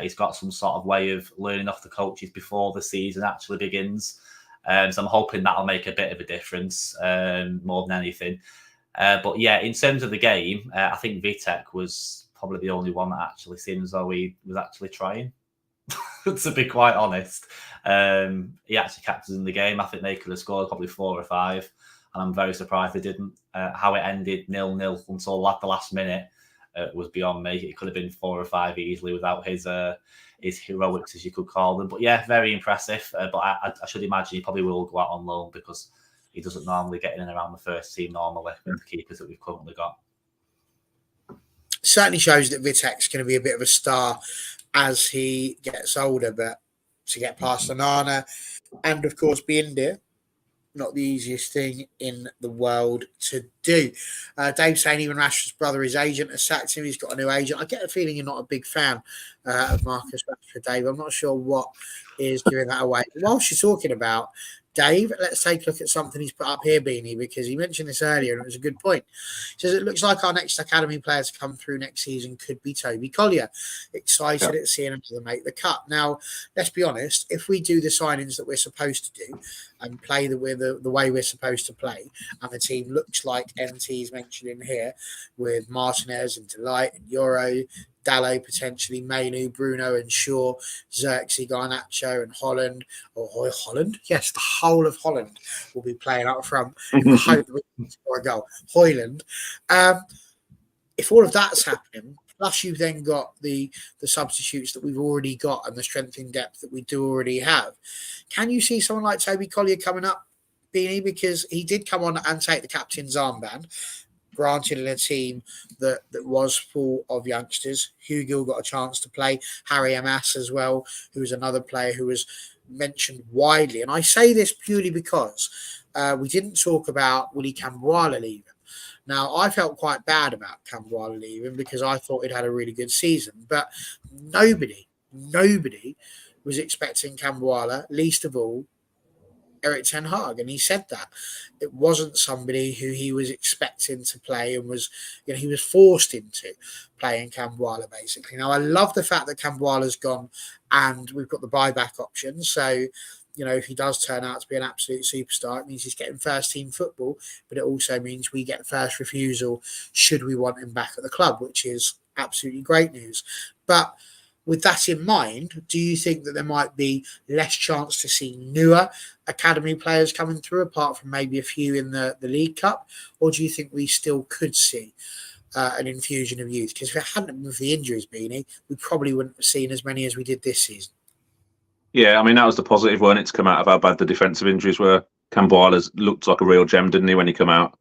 He's got some sort of way of learning off the coaches before the season actually begins. So I'm hoping that'll make a bit of a difference more than anything. But yeah, in terms of the game, I think Vitek was probably the only one that actually seemed as though he was actually trying, to be quite honest. He actually kept us in the game. I think they could have scored probably 4 or 5, and I'm very surprised they didn't. How it ended 0-0 until the last minute was beyond me. It could have been 4 or 5 easily without his heroics, as you could call them. But yeah, very impressive. But I should imagine he probably will go out on loan because he doesn't normally get in and around the first team normally with the keepers that we've currently got. Certainly shows that Vitek's going to be a bit of a star as he gets older, but to get past Onana and, of course, be India, not the easiest thing in the world to do. Dave saying even Rashford's brother, his agent, has sacked him. He's got a new agent. I get a feeling you're not a big fan of Marcus Rashford, Dave. I'm not sure what is giving that away. Whilst you're talking about Dave, let's take a look at something he's put up here, Beanie, because he mentioned this earlier and it was a good point. He says, it looks like our next academy player to come through next season could be Toby Collier. Excited at seeing him to make the cut. Now, let's be honest, if we do the signings that we're supposed to do and play the way we're supposed to play, and the team looks like NT's mentioned in here with Martinez and Delight and Euro, Dallo, potentially Mainu, Bruno and Shaw, Zirkzee, Garnacho and Holland. Holland? Yes, the whole of Holland will be playing up front. I hope that we can score a goal. Hoyland. If all of that's happening, plus you've then got the substitutes that we've already got and the strength in depth that we do already have, can you see someone like Toby Collier coming up, Beanie? Because he did come on and take the captain's armband. Granted, in a team that was full of youngsters. Hugill got a chance to play. Harry Amas as well, who was another player who was mentioned widely. And I say this purely because we didn't talk about Willy Cambuala leaving. Now, I felt quite bad about Cambuala leaving because I thought he'd had a really good season. But nobody was expecting Cambuala, least of all Erik ten Hag, and he said that it wasn't somebody who he was expecting to play and was, he was forced into playing Cambuala basically. Now, I love the fact that Cambuala's gone and we've got the buyback option. So, if he does turn out to be an absolute superstar, it means he's getting first team football, but it also means we get first refusal should we want him back at the club, which is absolutely great news. But with that in mind, do you think that there might be less chance to see newer academy players coming through, apart from maybe a few in the League Cup? Or do you think we still could see an infusion of youth? Because if it hadn't been for the injuries, Beanie, we probably wouldn't have seen as many as we did this season. Yeah, I mean, that was the positive, wasn't it, to come out of how bad the defensive injuries were. Cambuala's looked like a real gem, didn't he, when he came out?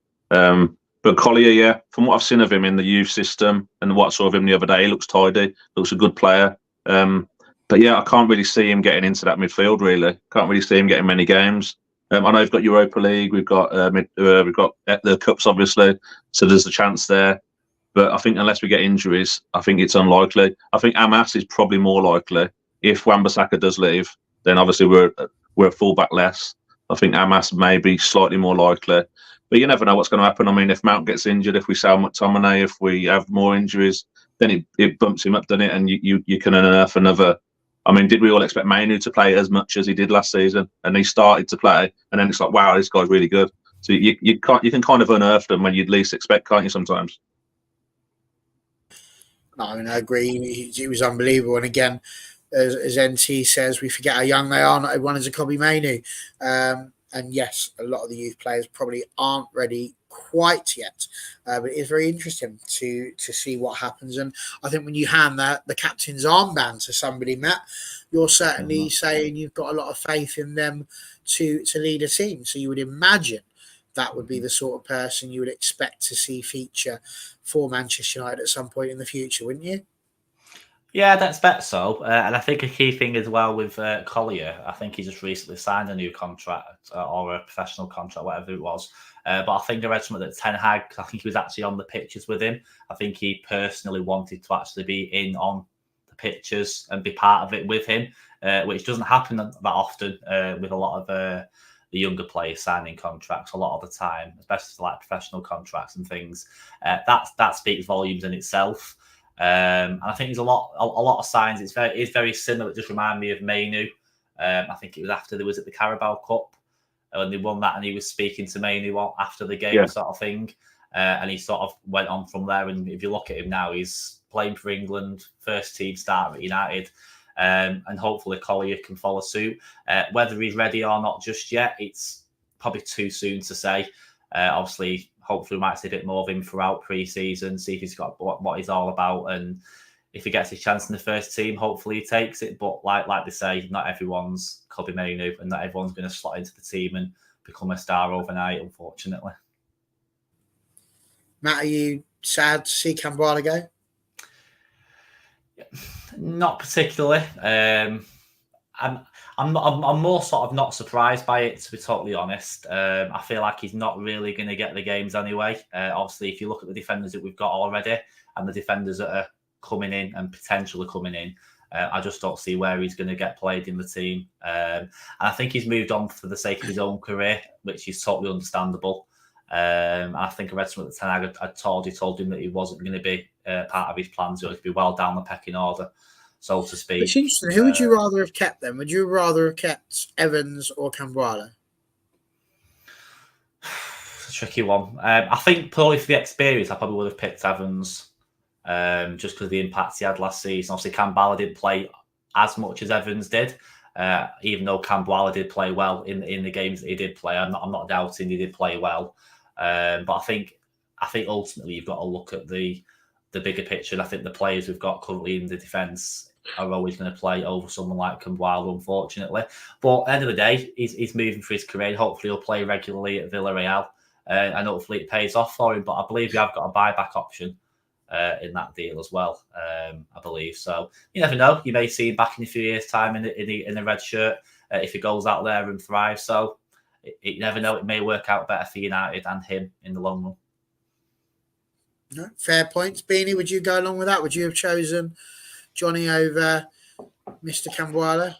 But Collier, yeah, from what I've seen of him in the youth system and what I saw of him the other day, he looks tidy, looks a good player. But yeah, I can't really see him getting into that midfield, really. Can't really see him getting many games. I know we've got Europa League, we've got the Cups, obviously, so there's a chance there. But I think unless we get injuries, I think it's unlikely. I think Amas is probably more likely. If Wan-Bissaka does leave, then obviously we're a fullback less. I think Amas may be slightly more likely. But you never know what's going to happen. I mean, if Mount gets injured, if we sell McTominay, if we have more injuries, then it bumps him up, doesn't it? And you can unearth another. I mean, did we all expect Mainu to play as much as he did last season? And he started to play, and then it's like, wow, this guy's really good. So you can kind of unearth them when you'd least expect, can't you? Sometimes. No, I mean, I agree. He was unbelievable. And again, as NT says, we forget how young they are. Not everyone is a Kobe Mainu. And yes, a lot of the youth players probably aren't ready quite yet, but it is very interesting to see what happens. And I think when you hand the captain's armband to somebody, Matt, you're certainly saying you've got a lot of faith in them to lead a team. So you would imagine that would be the sort of person you would expect to see feature for Manchester United at some point in the future, wouldn't you? Yeah, I'd expect so. And I think a key thing as well with Collier, I think he just recently signed a new contract or a professional contract, whatever it was. But I think I read something that Ten Hag, I think he was actually on the pictures with him. I think he personally wanted to actually be in on the pictures and be part of it with him, which doesn't happen that often with a lot of the younger players signing contracts a lot of the time, especially for like professional contracts and things. That speaks volumes in itself. And I think there's a lot of signs. It's very similar. It just reminded me of Mainu. I think it was after there was at the Carabao Cup when they won that, and he was speaking to Mainu after the game, sort of thing. And he sort of went on from there. And if you look at him now, he's playing for England, first team starter at United, and hopefully Collier can follow suit. Whether he's ready or not just yet, it's probably too soon to say. Obviously, hopefully we might see a bit more of him throughout pre-season, see if he's got what he's all about, and if he gets his chance in the first team, hopefully he takes it. But like they say, not everyone's Kobe Mainu, and not everyone's going to slot into the team and become a star overnight, unfortunately. Matt, are you sad to see Camboire go? Not particularly. I'm more sort of not surprised by it, to be totally honest. I feel like he's not really going to get the games anyway. Obviously, if you look at the defenders that we've got already and the defenders that are coming in and potentially coming in, I just don't see where he's going to get played in the team. And I think he's moved on for the sake of his own career, which is totally understandable. I think I read something that Ten Hag told him that he wasn't going to be part of his plans. He was to be well down the pecking order, so to speak. It's interesting. Who would you rather have kept then? Would you rather have kept Evans or Camboire? It's a tricky one. I think purely for the experience, I probably would have picked Evans, just because of the impact he had last season. Obviously, Camboire didn't play as much as Evans did, even though Camboire did play well in the games that he did play. I'm not doubting he did play well, but I think ultimately you've got to look at the bigger picture. And I think the players we've got currently in the defence are always going to play over someone like Camboire, unfortunately. But at the end of the day, he's moving for his career. Hopefully he'll play regularly at Villarreal, and hopefully it pays off for him. But I believe you have got a buyback option in that deal as well, I believe. So you never know. You may see him back in a few years' time in the red shirt if he goes out there and thrives. So you never know. It may work out better for United and him in the long run. No, fair points. Beanie, would you go along with that? Would you have chosen Johnny over Mr. Camboire?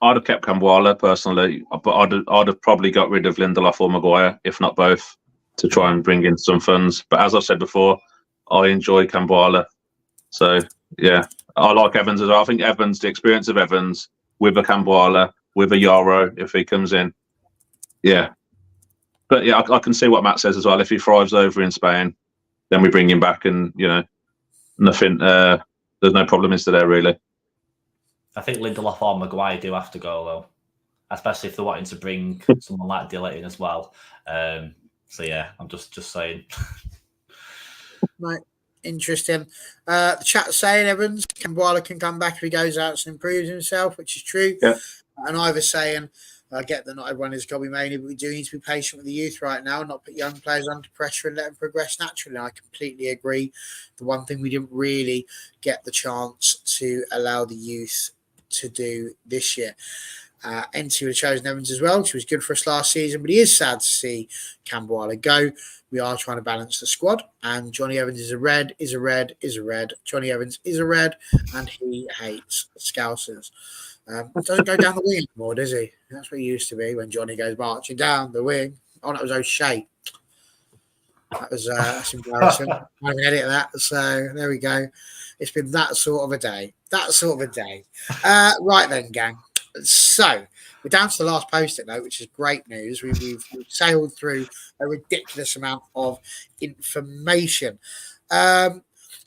I'd have kept Camboire personally, but I'd have probably got rid of Lindelof or Maguire, if not both, to try and bring in some funds. But as I said before, I enjoy Camboire. So, yeah, I like Evans as well. I think Evans, the experience of Evans with a Camboire, with a Yarrow, if he comes in, yeah. But, yeah, I can see what Matt says as well. If he thrives over in Spain, then we bring him back and, nothing, there's no problem is there, really. I think Lindelof or Maguire do have to go, though, especially if they're wanting to bring someone like Dillett in as well. So, yeah, I'm just saying. Right, interesting. The chat's saying Evans, Camboire can come back if he goes out and improves himself, which is true. Yeah. And Ivor's saying, I get that not everyone is Kobe Mainu, but we do need to be patient with the youth right now, not put young players under pressure and let them progress naturally. I completely agree. The one thing we didn't really get the chance to allow the youth to do this year. NT would have chosen Evans as well, which was good for us last season, but he is sad to see Camboire go. We are trying to balance the squad, and Johnny Evans is a red. Johnny Evans is a red, and he hates Scousers. Doesn't go down the wing anymore, does he? That's what he used to be when Johnny goes marching down the wing. Oh, that was O'Shea. That's embarrassing. I haven't edit that, so there we go. It's been that sort of a day. Right then, gang. So we're down to the last post-it note, which is great news. We've sailed through a ridiculous amount of information. So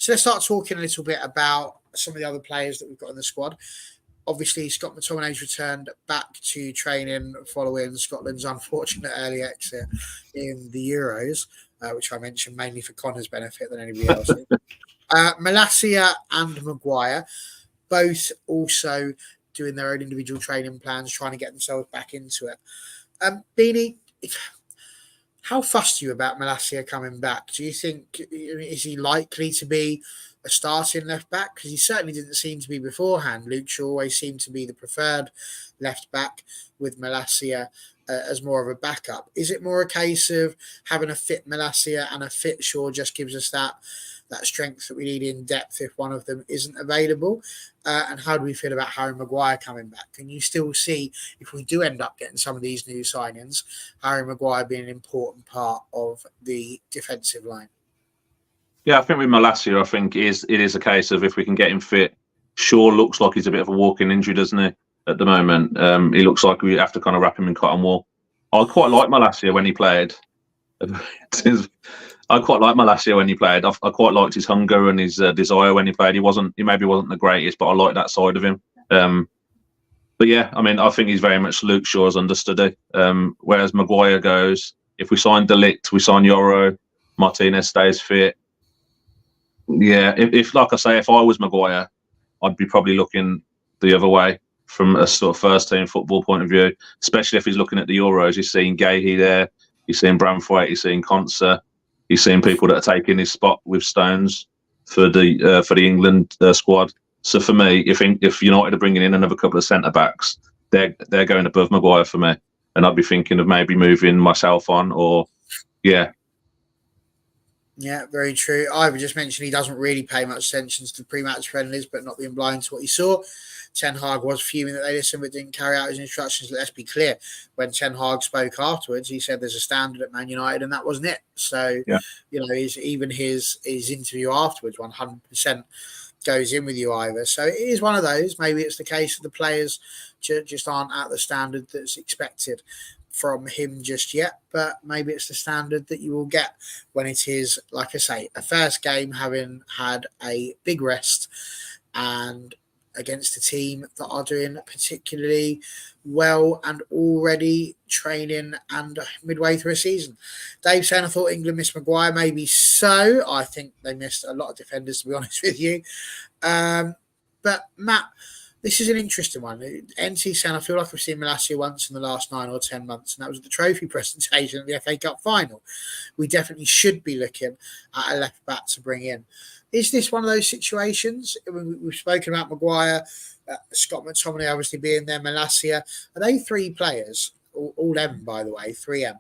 let's start talking a little bit about some of the other players that we've got in the squad. Obviously, Scott McTominay's returned back to training following Scotland's unfortunate early exit in the Euros, which I mentioned mainly for Connor's benefit than anybody else's. Malacia and Maguire, both also doing their own individual training plans, trying to get themselves back into it. Beanie, how fussed are you about Malacia coming back? Do you think, is he likely to be a starting left back? Because he certainly didn't seem to be beforehand. Luke Shaw always seemed to be the preferred left back, with Malacia as more of a backup. Is it more a case of having a fit Malacia and a fit Shaw just gives us that strength that we need in depth if one of them isn't available? And how do we feel about Harry Maguire coming back? Can you still see, if we do end up getting some of these new signings, Harry Maguire being an important part of the defensive line? Yeah, I think with Malacia, I think it is a case of if we can get him fit. Shaw looks like he's a bit of a walking injury, doesn't he, at the moment? He looks like we have to kind of wrap him in cotton wool. I quite like Malacia when he played. I quite liked his hunger and his desire when he played. He maybe wasn't the greatest, but I like that side of him. But yeah, I mean, I think he's very much Luke Shaw's understudy. Whereas Maguire goes, if we sign De Ligt, we sign Yoro, Martinez stays fit. Yeah, if like I say, if I was Maguire, I'd be probably looking the other way from a sort of first team football point of view, especially if he's looking at the Euros. He's seeing Gahey there, he's seeing Branthwaite, he's seeing Konsa, he's seeing people that are taking his spot with Stones for the England squad. So for me, if United are bringing in another couple of centre backs, they're going above Maguire for me, and I'd be thinking of maybe moving myself on, or yeah. Yeah, very true. Ivor just mentioned he doesn't really pay much attention to the pre-match friendlies, but not being blind to what he saw. Ten Hag was fuming that they listened but didn't carry out his instructions. Let's be clear. When Ten Hag spoke afterwards, he said there's a standard at Man United, and that wasn't it. So, yeah. His interview afterwards 100% goes in with you, Ivor. So it is one of those. Maybe it's the case that the players just aren't at the standard that's expected from him just yet, but maybe it's the standard that you will get when it is, like I say, a first game, having had a big rest and against a team that are doing particularly well and already training and midway through a season. Dave saying, I thought England missed Maguire. Maybe so. I think they missed a lot of defenders, to be honest with you. But Matt, this is an interesting one. NT saying, I feel like I've seen Malacia once in the last 9 or 10 months, and that was at the trophy presentation at the FA Cup final. We definitely should be looking at a left back to bring in. Is this one of those situations? We've spoken about Maguire, Scott McTominay obviously being there, Malacia. Are they three players, all M by the way, 3M,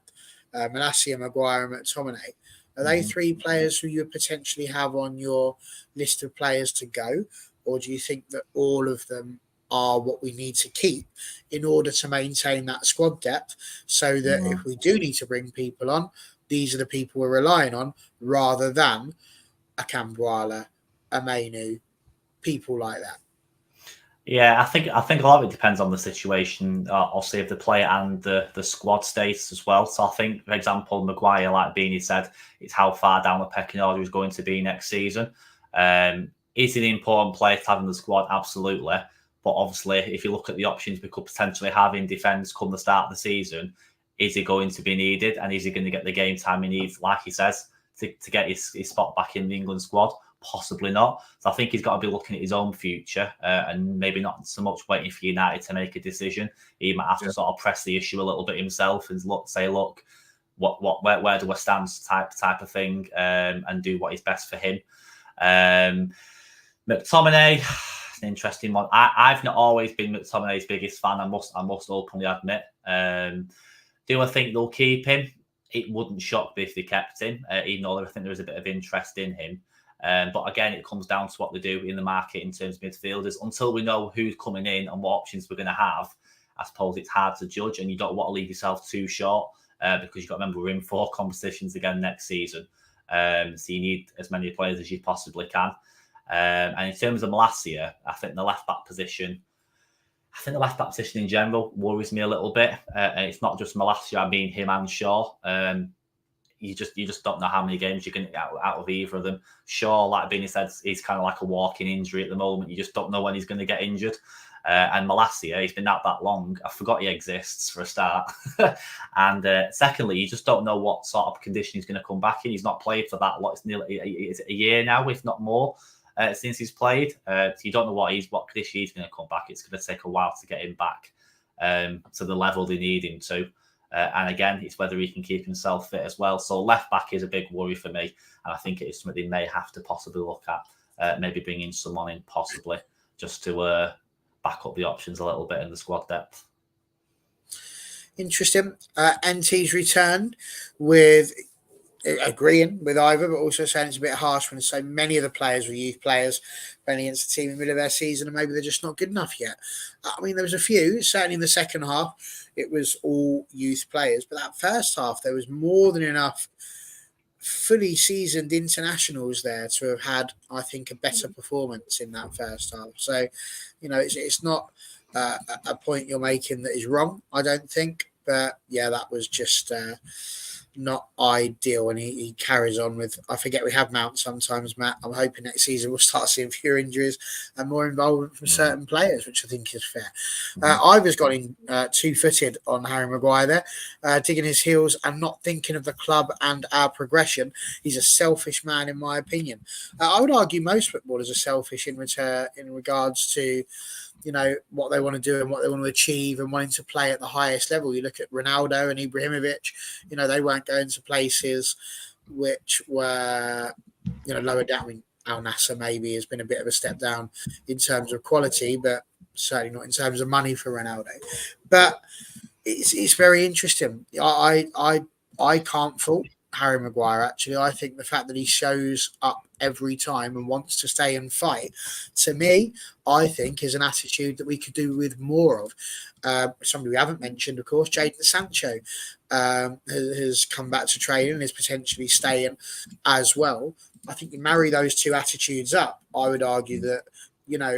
Malacia, Maguire and McTominay? Are they three players who you would potentially have on your list of players to go? Or do you think that all of them are what we need to keep in order to maintain that squad depth, so that if we do need to bring people on, these are the people we're relying on, rather than a Cambuala, a Mainu, people like that? Yeah, I think a lot of it depends on the situation, obviously, of the player and the squad status as well. So I think, for example, Maguire, like Beanie said, it's how far down the pecking order he's going to be next season. Is he an important player to have in the squad? Absolutely. But obviously, if you look at the options we could potentially have in defence come the start of the season, is he going to be needed? And is he going to get the game time he needs, like he says, to get his spot back in the England squad? Possibly not. So I think he's got to be looking at his own future and maybe not so much waiting for United to make a decision. He might have to sort of press the issue a little bit himself and say, look, where do I stand type of thing, and do what is best for him. McTominay, it's an interesting one. I've not always been McTominay's biggest fan. I must openly admit. Do I think they'll keep him? It wouldn't shock me if they kept him, even though I think there is a bit of interest in him. But again, it comes down to what they do in the market in terms of midfielders. Until we know who's coming in and what options we're going to have, I suppose it's hard to judge, and you don't want to leave yourself too short because you've got to remember we're in 4 competitions again next season. So you need as many players as you possibly can. And in terms of Malacia, I think the left back position in general worries me a little bit. And it's not just Malacia, I mean him and Shaw. You just don't know how many games you can get out of either of them. Shaw, like Benny said, he's kind of like a walking injury at the moment. You just don't know when he's going to get injured. And Malacia, he's been out that long. I forgot he exists for a start. And secondly, you just don't know what sort of condition he's going to come back in. He's not played for that lot. It's nearly a year now, if not more, since he's played. So you don't know what condition he's going to come back. It's going to take a while to get him back to the level they need him to. And again, it's whether he can keep himself fit as well. So left back is a big worry for me. And I think it is something they may have to possibly look at, maybe bringing someone in possibly just to back up the options a little bit in the squad depth. Interesting. NT's returned with agreeing with Ivor, but also saying it's a bit harsh when so many of the players were youth players playing against the team in the middle of their season and maybe they're just not good enough yet. I mean, there was a few, certainly in the second half, it was all youth players, but that first half, there was more than enough fully seasoned internationals there to have had, I think, a better performance in that first half. So, it's not a point you're making that is wrong, I don't think. But yeah, that was just not ideal. And he carries on with, I forget we have Mount sometimes, Matt. I'm hoping next season we'll start seeing fewer injuries and more involvement from certain players, which I think is fair. Ivor's got in two-footed on Harry Maguire there, digging his heels and not thinking of the club and our progression. He's a selfish man, in my opinion. I would argue most footballers are selfish in regards to what they want to do and what they want to achieve and wanting to play at the highest level. You look at Ronaldo and Ibrahimovic, they weren't going to places which were, lower down. I mean, Al Nassr maybe has been a bit of a step down in terms of quality, but certainly not in terms of money for Ronaldo. But it's very interesting. I can't fault Harry Maguire, actually. I think the fact that he shows up every time and wants to stay and fight, to me, I think is an attitude that we could do with more of. Somebody we haven't mentioned, of course, Jadon Sancho has come back to training and is potentially staying as well. I think you marry those two attitudes up. I would argue that,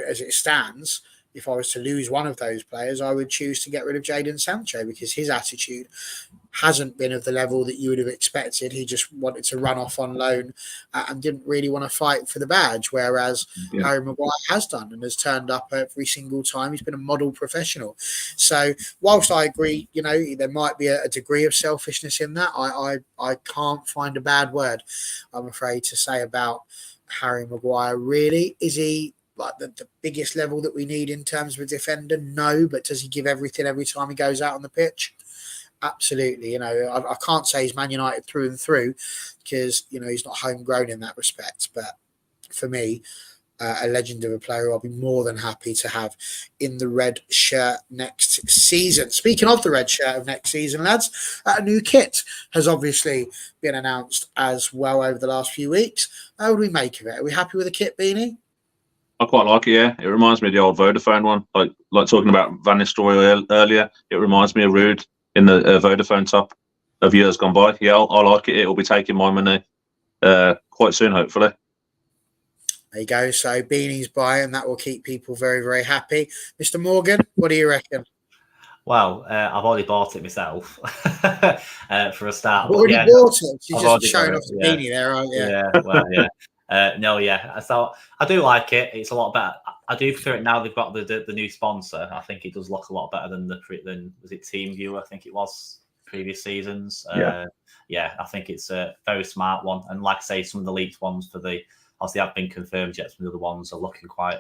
as it stands, if I was to lose one of those players, I would choose to get rid of Jadon Sancho because his attitude hasn't been of the level that you would have expected. He just wanted to run off on loan and didn't really want to fight for the badge, whereas Harry Maguire has done and has turned up every single time. He's been a model professional. So whilst I agree, there might be a degree of selfishness in that, I can't find a bad word, I'm afraid, to say about Harry Maguire. Really, is he like the biggest level that we need in terms of a defender? No, but does he give everything every time he goes out on the pitch? Absolutely. I can't say he's Man United through and through because, he's not homegrown in that respect. But for me, a legend of a player I'll be more than happy to have in the red shirt next season. Speaking of the red shirt of next season, lads, a new kit has obviously been announced as well over the last few weeks. How do we make of it? Are we happy with the kit, Beanie? I quite like it, yeah. It reminds me of the old Vodafone one. Like talking about Van Nistelrooy earlier, it reminds me of Ruud in the Vodafone top of years gone by. Yeah, I like it. It'll be taking my money quite soon, hopefully. There you go. So Beanie's buying, that will keep people very, very happy. Mr. Morgan, what do you reckon? Well, I've already bought it myself for a start. Already bought it? You're just showing off the Beanie there, aren't you? Yeah, well, yeah. So I do like it. It's a lot better. I do prefer it now. They've got the new sponsor. I think it does look a lot better than was it TeamViewer? I think it was previous seasons. I think it's a very smart one. And like I say, some of the leaked ones obviously have been confirmed yet. Some of the other ones are looking quite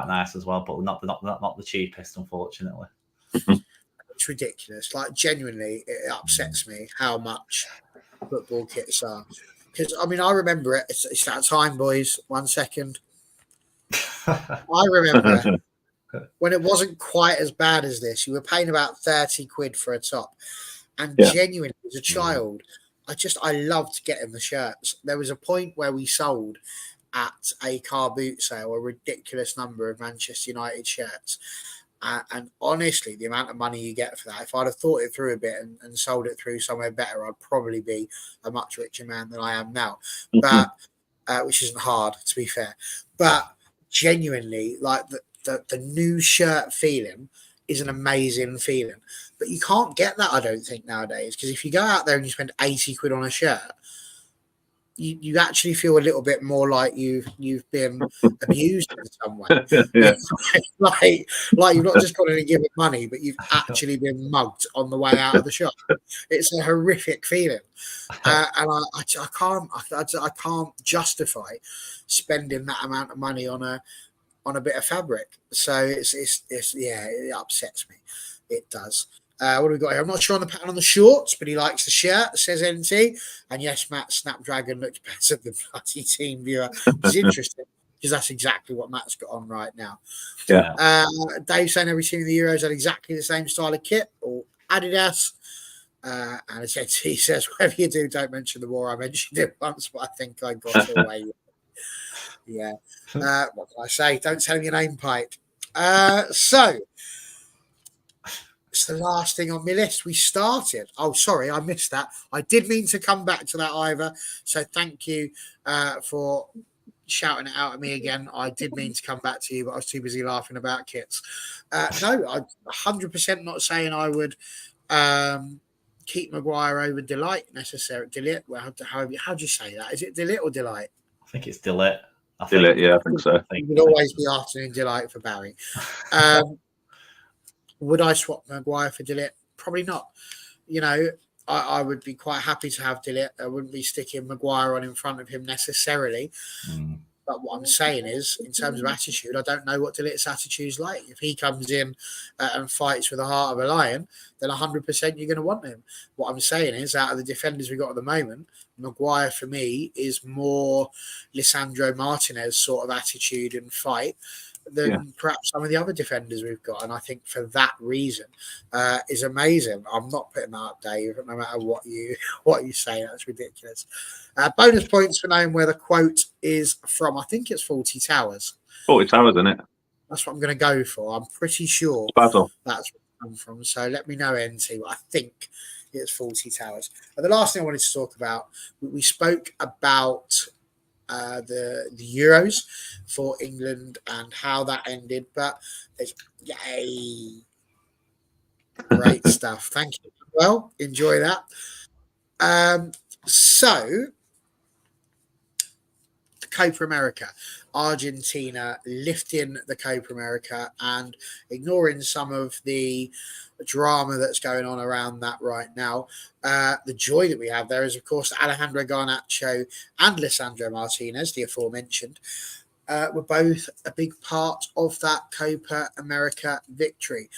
nice as well, but not the cheapest, unfortunately. It's ridiculous. Like, genuinely, it upsets me how much football kits are. Because, I remember it. It's that time, boys. 1 second. I remember when it wasn't quite as bad as this. You were paying about 30 quid for a top. And genuinely, as a child, I loved getting the shirts. There was a point where we sold at a car boot sale a ridiculous number of Manchester United shirts. And honestly, the amount of money you get for that, if I'd have thought it through a bit and sold it through somewhere better, I'd probably be a much richer man than I am now. But which isn't hard, to be fair. But genuinely, like the new shirt feeling is an amazing feeling. But you can't get that, I don't think, nowadays. Because if you go out there and you spend 80 quid on a shirt, you actually feel a little bit more like you've been abused in some way. Yeah. like you've not just gone in and given money, but you've actually been mugged on the way out of the shop. It's a horrific feeling, and I can't justify spending that amount of money on a bit of fabric. So it's yeah, it upsets me. It does. What do we got here? I'm not sure on the pattern on the shorts, but he likes the shirt, says NT. And yes, Matt, Snapdragon looks better than bloody Team Viewer, which is interesting because that's exactly what Matt's got on right now. Yeah. Dave saying every team in the Euros had exactly the same style of kit, or Adidas. And he says, whatever you do, don't mention the war. I mentioned it once, but I think I got away with it. Yeah. What can I say? Don't tell him your name, Pike. So it's the last thing on my list. We started. Oh, sorry, I missed that. I did mean to come back to that, Ivor. So thank you for shouting it out at me again. I did mean to come back to you, but I was too busy laughing about kits. No, I'm 100% not saying I would keep Maguire over Delight necessarily. Delight. Well, how do you say that? Is it Delight or Delight? I think it's Delight. Delight, yeah, I think so. It would always be afternoon Delight for Barry. Would I swap Maguire for Delight? Probably not. You know, I would be quite happy to have Delight. I wouldn't be sticking Maguire on in front of him necessarily. But what I'm saying is, in terms of attitude, I don't know what Delight's attitude is like. If he comes in and fights with the heart of a lion, then 100% you're going to want him. What I'm saying is, out of the defenders we've got at the moment, Maguire for me is more Lisandro Martinez sort of attitude and fight than perhaps some of the other defenders we've got. And I think for that reason is amazing. I'm not putting that up, Dave, no matter what you say. That's ridiculous. Bonus points for knowing where the quote is from. I think it's 40 Towers. 40 Towers, isn't it? That's what I'm going to go for. I'm pretty sure that's where it comes from. So let me know, NT, what I think it's 40 Towers. The last thing I wanted to talk about, we spoke about the Euros for England and how that ended, but it's yay, great stuff. Thank you. Well, enjoy that. So the Copa America, Argentina lifting the Copa America and ignoring some of the drama that's going on around that right now. The joy that we have there is, of course, Alejandro Garnacho and Lisandro Martinez, the aforementioned, were both a big part of that Copa America victory.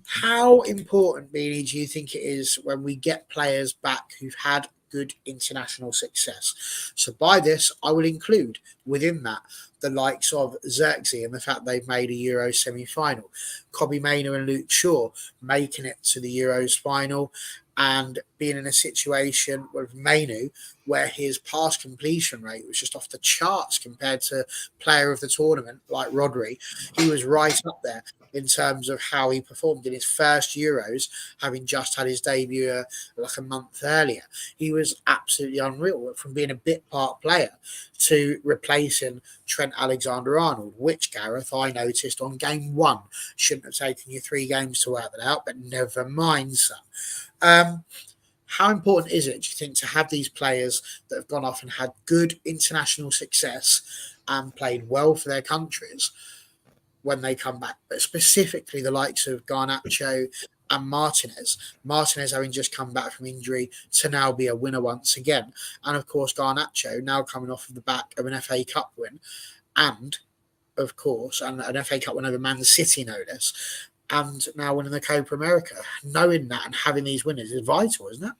How important, Beanie, do you think it is when we get players back who've had good international success? So by this, I will include within that the likes of Zirkzee and the fact they've made a Euro semi-final, Kobbie Mainoo and Luke Shaw making it to the Euros final, and being in a situation with Mainoo where his pass completion rate was just off the charts compared to player of the tournament like Rodri. He was right up there in terms of how he performed in his first Euros, having just had his debut like a month earlier. He was absolutely unreal, from being a bit part player to replacing Trent Alexander-Arnold, which, Gareth, I noticed on game one. Shouldn't have taken you 3 games to work that out, but never mind, son. How important is it, do you think, to have these players that have gone off and had good international success and played well for their countries when they come back, but specifically the likes of Garnacho and Martinez having just come back from injury to now be a winner once again, and of course Garnacho now coming off of the back of an FA Cup win, and of course an FA Cup win over Man City, no less, and now winning the Copa America. Knowing that and having these winners is vital, isn't it?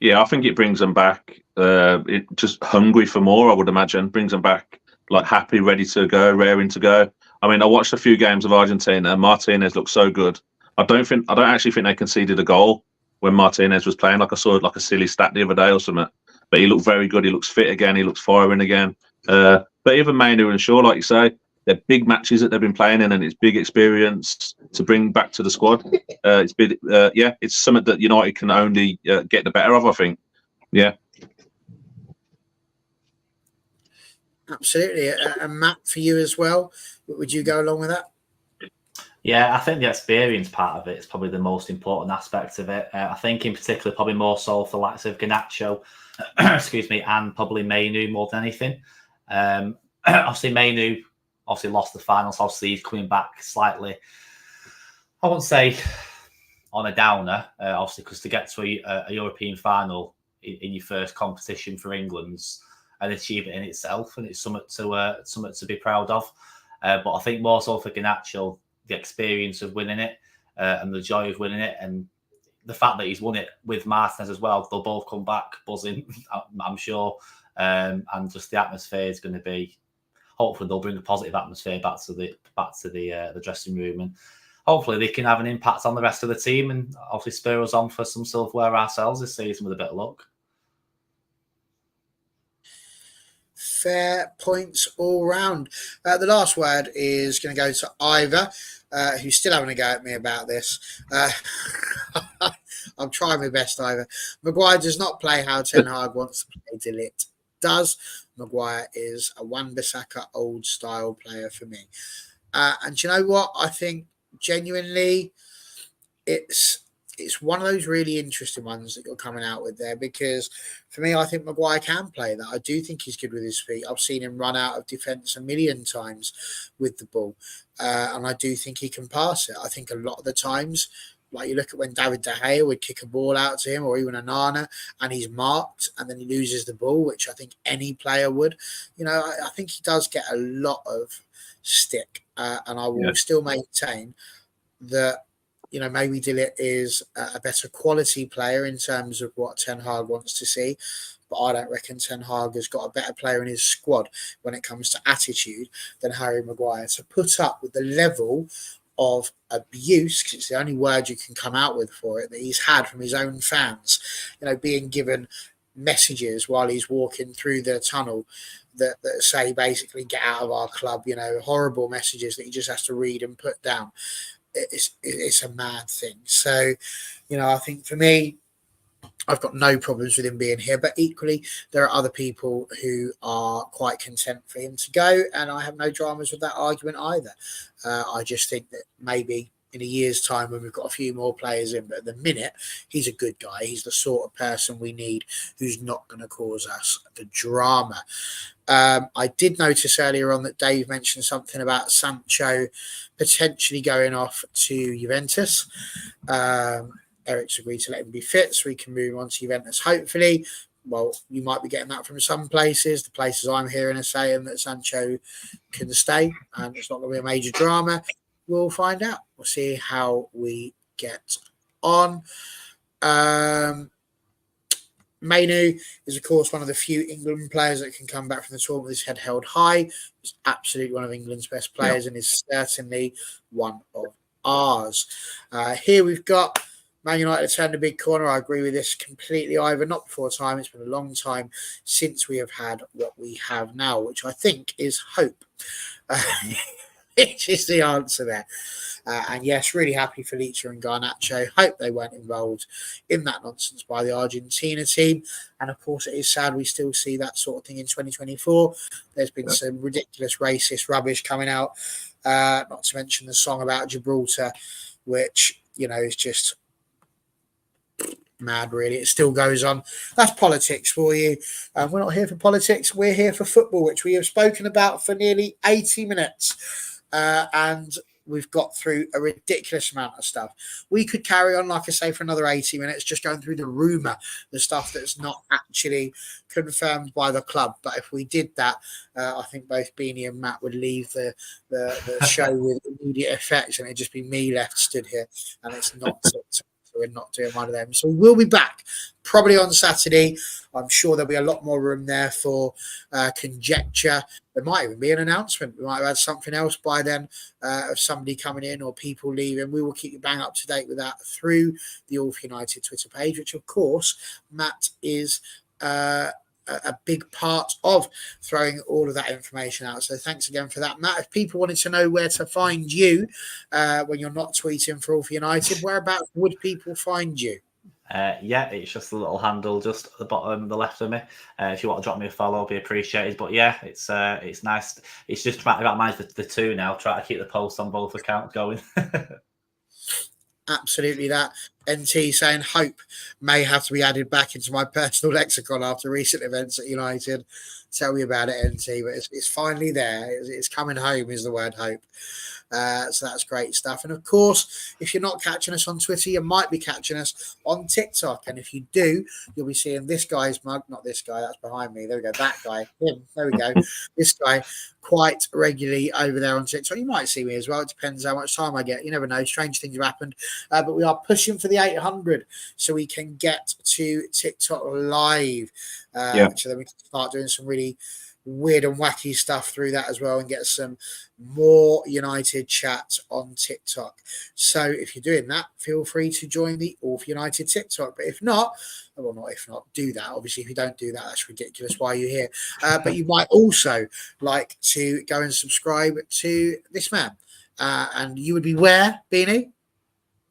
Yeah, I think it brings them back it just hungry for more, I would imagine. Brings them back like happy, ready to go, raring to go. I mean, I watched a few games of Argentina. Martinez looked so good. I don't actually think they conceded a goal when Martinez was playing. Like I saw like a silly stat the other day or something. But he looked very good. He looks fit again. He looks firing again. But even Mainoo and Shaw, like you say, they're big matches that they've been playing in, and it's big experience to bring back to the squad. It's been, it's something that United can only get the better of, I think. Yeah. Absolutely. And Matt, for you as well, would you go along with that? Yeah, I think the experience part of it is probably the most important aspect of it. I think in particular, probably more so for the likes of Garnacho, excuse me, and probably Mainu more than anything. Obviously, Mainu obviously lost the finals. Obviously, he's coming back slightly, I won't say on a downer, obviously, because to get to a European final in your first competition for England's an achievement in itself, and it's something to be proud of. But I think more so for Garnacho, the experience of winning it and the joy of winning it, and the fact that he's won it with Martinez as well. They'll both come back buzzing, I'm sure, and just the atmosphere is going to be. Hopefully, they'll bring a positive atmosphere back to the dressing room, and hopefully they can have an impact on the rest of the team, and obviously spur us on for some silverware ourselves this season with a bit of luck. Fair points all round. The last word is going to go to Ivor, who's still having a go at me about this. I'm trying my best, Ivor. Maguire does not play how Ten Hag wants to play. De Ligt does. Maguire is a Wan-Bissaka old style player for me. And do you know what? I think genuinely it's one of those really interesting ones that you're coming out with there, because for me, I think Maguire can play that. I do think he's good with his feet. I've seen him run out of defence a million times with the ball, and I do think he can pass it. I think a lot of the times, like you look at when David De Gea would kick a ball out to him, or even Onana, and he's marked and then he loses the ball, which I think any player would. I think he does get a lot of stick, and I will still maintain that maybe De Ligt is a better quality player in terms of what Ten Hag wants to see. But I don't reckon Ten Hag has got a better player in his squad when it comes to attitude than Harry Maguire to put up with the level of abuse, because it's the only word you can come out with for it, that he's had from his own fans, being given messages while he's walking through the tunnel that say basically get out of our club, horrible messages that he just has to read and put down. It's a mad thing. So, I think for me, I've got no problems with him being here, but equally there are other people who are quite content for him to go, and I have no dramas with that argument either. I just think that maybe in a year's time when we've got a few more players in, but at the minute, he's a good guy. He's the sort of person we need who's not going to cause us the drama. I did notice earlier on that Dave mentioned something about Sancho potentially going off to Juventus. Eric's agreed to let him be fit so we can move on to Juventus, hopefully. Well, you might be getting that from some places. The places I'm hearing are saying that Sancho can stay and it's not going to be a major drama. We'll find out. We'll see how we get on. Mainu is, of course, one of the few England players that can come back from the tournament with his head held high. He's absolutely one of England's best players and is certainly one of ours. Here we've got Man United turned a big corner. I agree with this completely, Ivor. Not before time. It's been a long time since we have had what we have now, which I think is hope. Which is the answer there. And yes, really happy for Licha and Garnacho. Hope they weren't involved in that nonsense by the Argentina team. And of course, it is sad we still see that sort of thing in 2024. There's been some ridiculous racist rubbish coming out, not to mention the song about Gibraltar, which, is just mad, really. It still goes on. That's politics for you. We're not here for politics. We're here for football, which we have spoken about for nearly 80 minutes. And we've got through a ridiculous amount of stuff. We could carry on, like I say, for another 80 minutes, just going through the rumour, the stuff that's not actually confirmed by the club. But if we did that, I think both Beanie and Matt would leave the show with immediate effect, and it'd just be me left stood here, and it's not. We're not doing one of them. So we'll be back probably on Saturday. I'm sure there'll be a lot more room there for conjecture. There might even be an announcement. We might have had something else by then of somebody coming in or people leaving. We will keep you bang up to date with that through the All for United Twitter page, which of course Matt is a big part of throwing all of that information out. So thanks again for that, Matt. If people wanted to know where to find you when you're not tweeting for All for United, whereabouts would people find you? Yeah, it's just a little handle just at the bottom, the left of me. If you want to drop me a follow, it'll be appreciated. But yeah, it's nice. It's just trying to manage the two now. Try to keep the posts on both accounts going. Absolutely that. NT saying hope may have to be added back into my personal lexicon after recent events at United. Tell me about it, NT. But it's finally there. It's coming home is the word hope. So that's great stuff. And of course, if you're not catching us on Twitter, you might be catching us on TikTok. And if you do, you'll be seeing this guy's mug, not this guy, that's behind me. There we go, that guy, him. There we go. This guy quite regularly over there on TikTok. You might see me as well. It depends how much time I get. You never know. Strange things have happened. But we are pushing for the 800 so we can get to TikTok live. So then we can start doing some really weird and wacky stuff through that as well and get some more United chat on TikTok. So if you're doing that, feel free to join the All for United TikTok. But if not, do that. Obviously, if you don't do that, that's ridiculous. Why are you here? But you might also like to go and subscribe to this man. And you would be where, Beanie?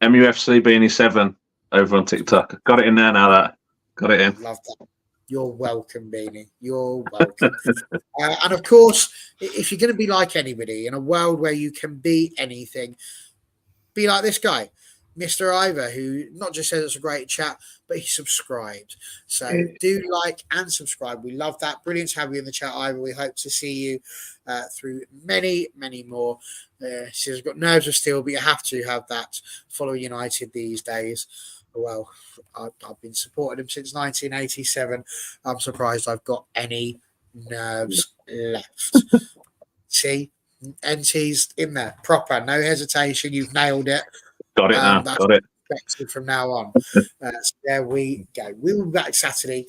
MUFC Beanie 7 over on TikTok. Got it in there now. That got it in. Love that. You're welcome, Beanie. You're welcome. And of course, if you're going to be like anybody in a world where you can be anything, be like this guy, Mr. Ivor, who not just says it's a great chat, but he subscribed. So do like and subscribe. We love that. Brilliant to have you in the chat, Ivor. We hope to see you through many, many more. He says, I've got nerves of steel, but you have to have that. Follow United these days. Well, I've been supporting him since 1987. I'm surprised I've got any nerves left. See, NT's in there, proper, no hesitation. You've nailed it. Got it now. Got it. From now on. So there we go. We'll be back Saturday.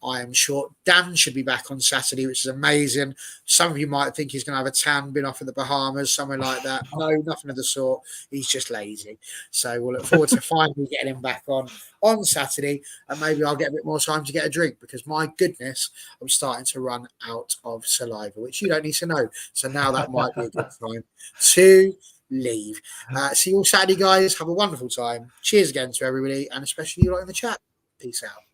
I am sure Dan should be back on Saturday, which is amazing. Some of you might think he's going to have a tan, been off in the Bahamas, somewhere like that. No, nothing of the sort. He's just lazy. So we'll look forward to finally getting him back on Saturday, and maybe I'll get a bit more time to get a drink because my goodness, I'm starting to run out of saliva, which you don't need to know. So now that might be a good time to leave. See you all Saturday, guys. Have a wonderful time. Cheers again to everybody, and especially you lot in the chat. Peace out.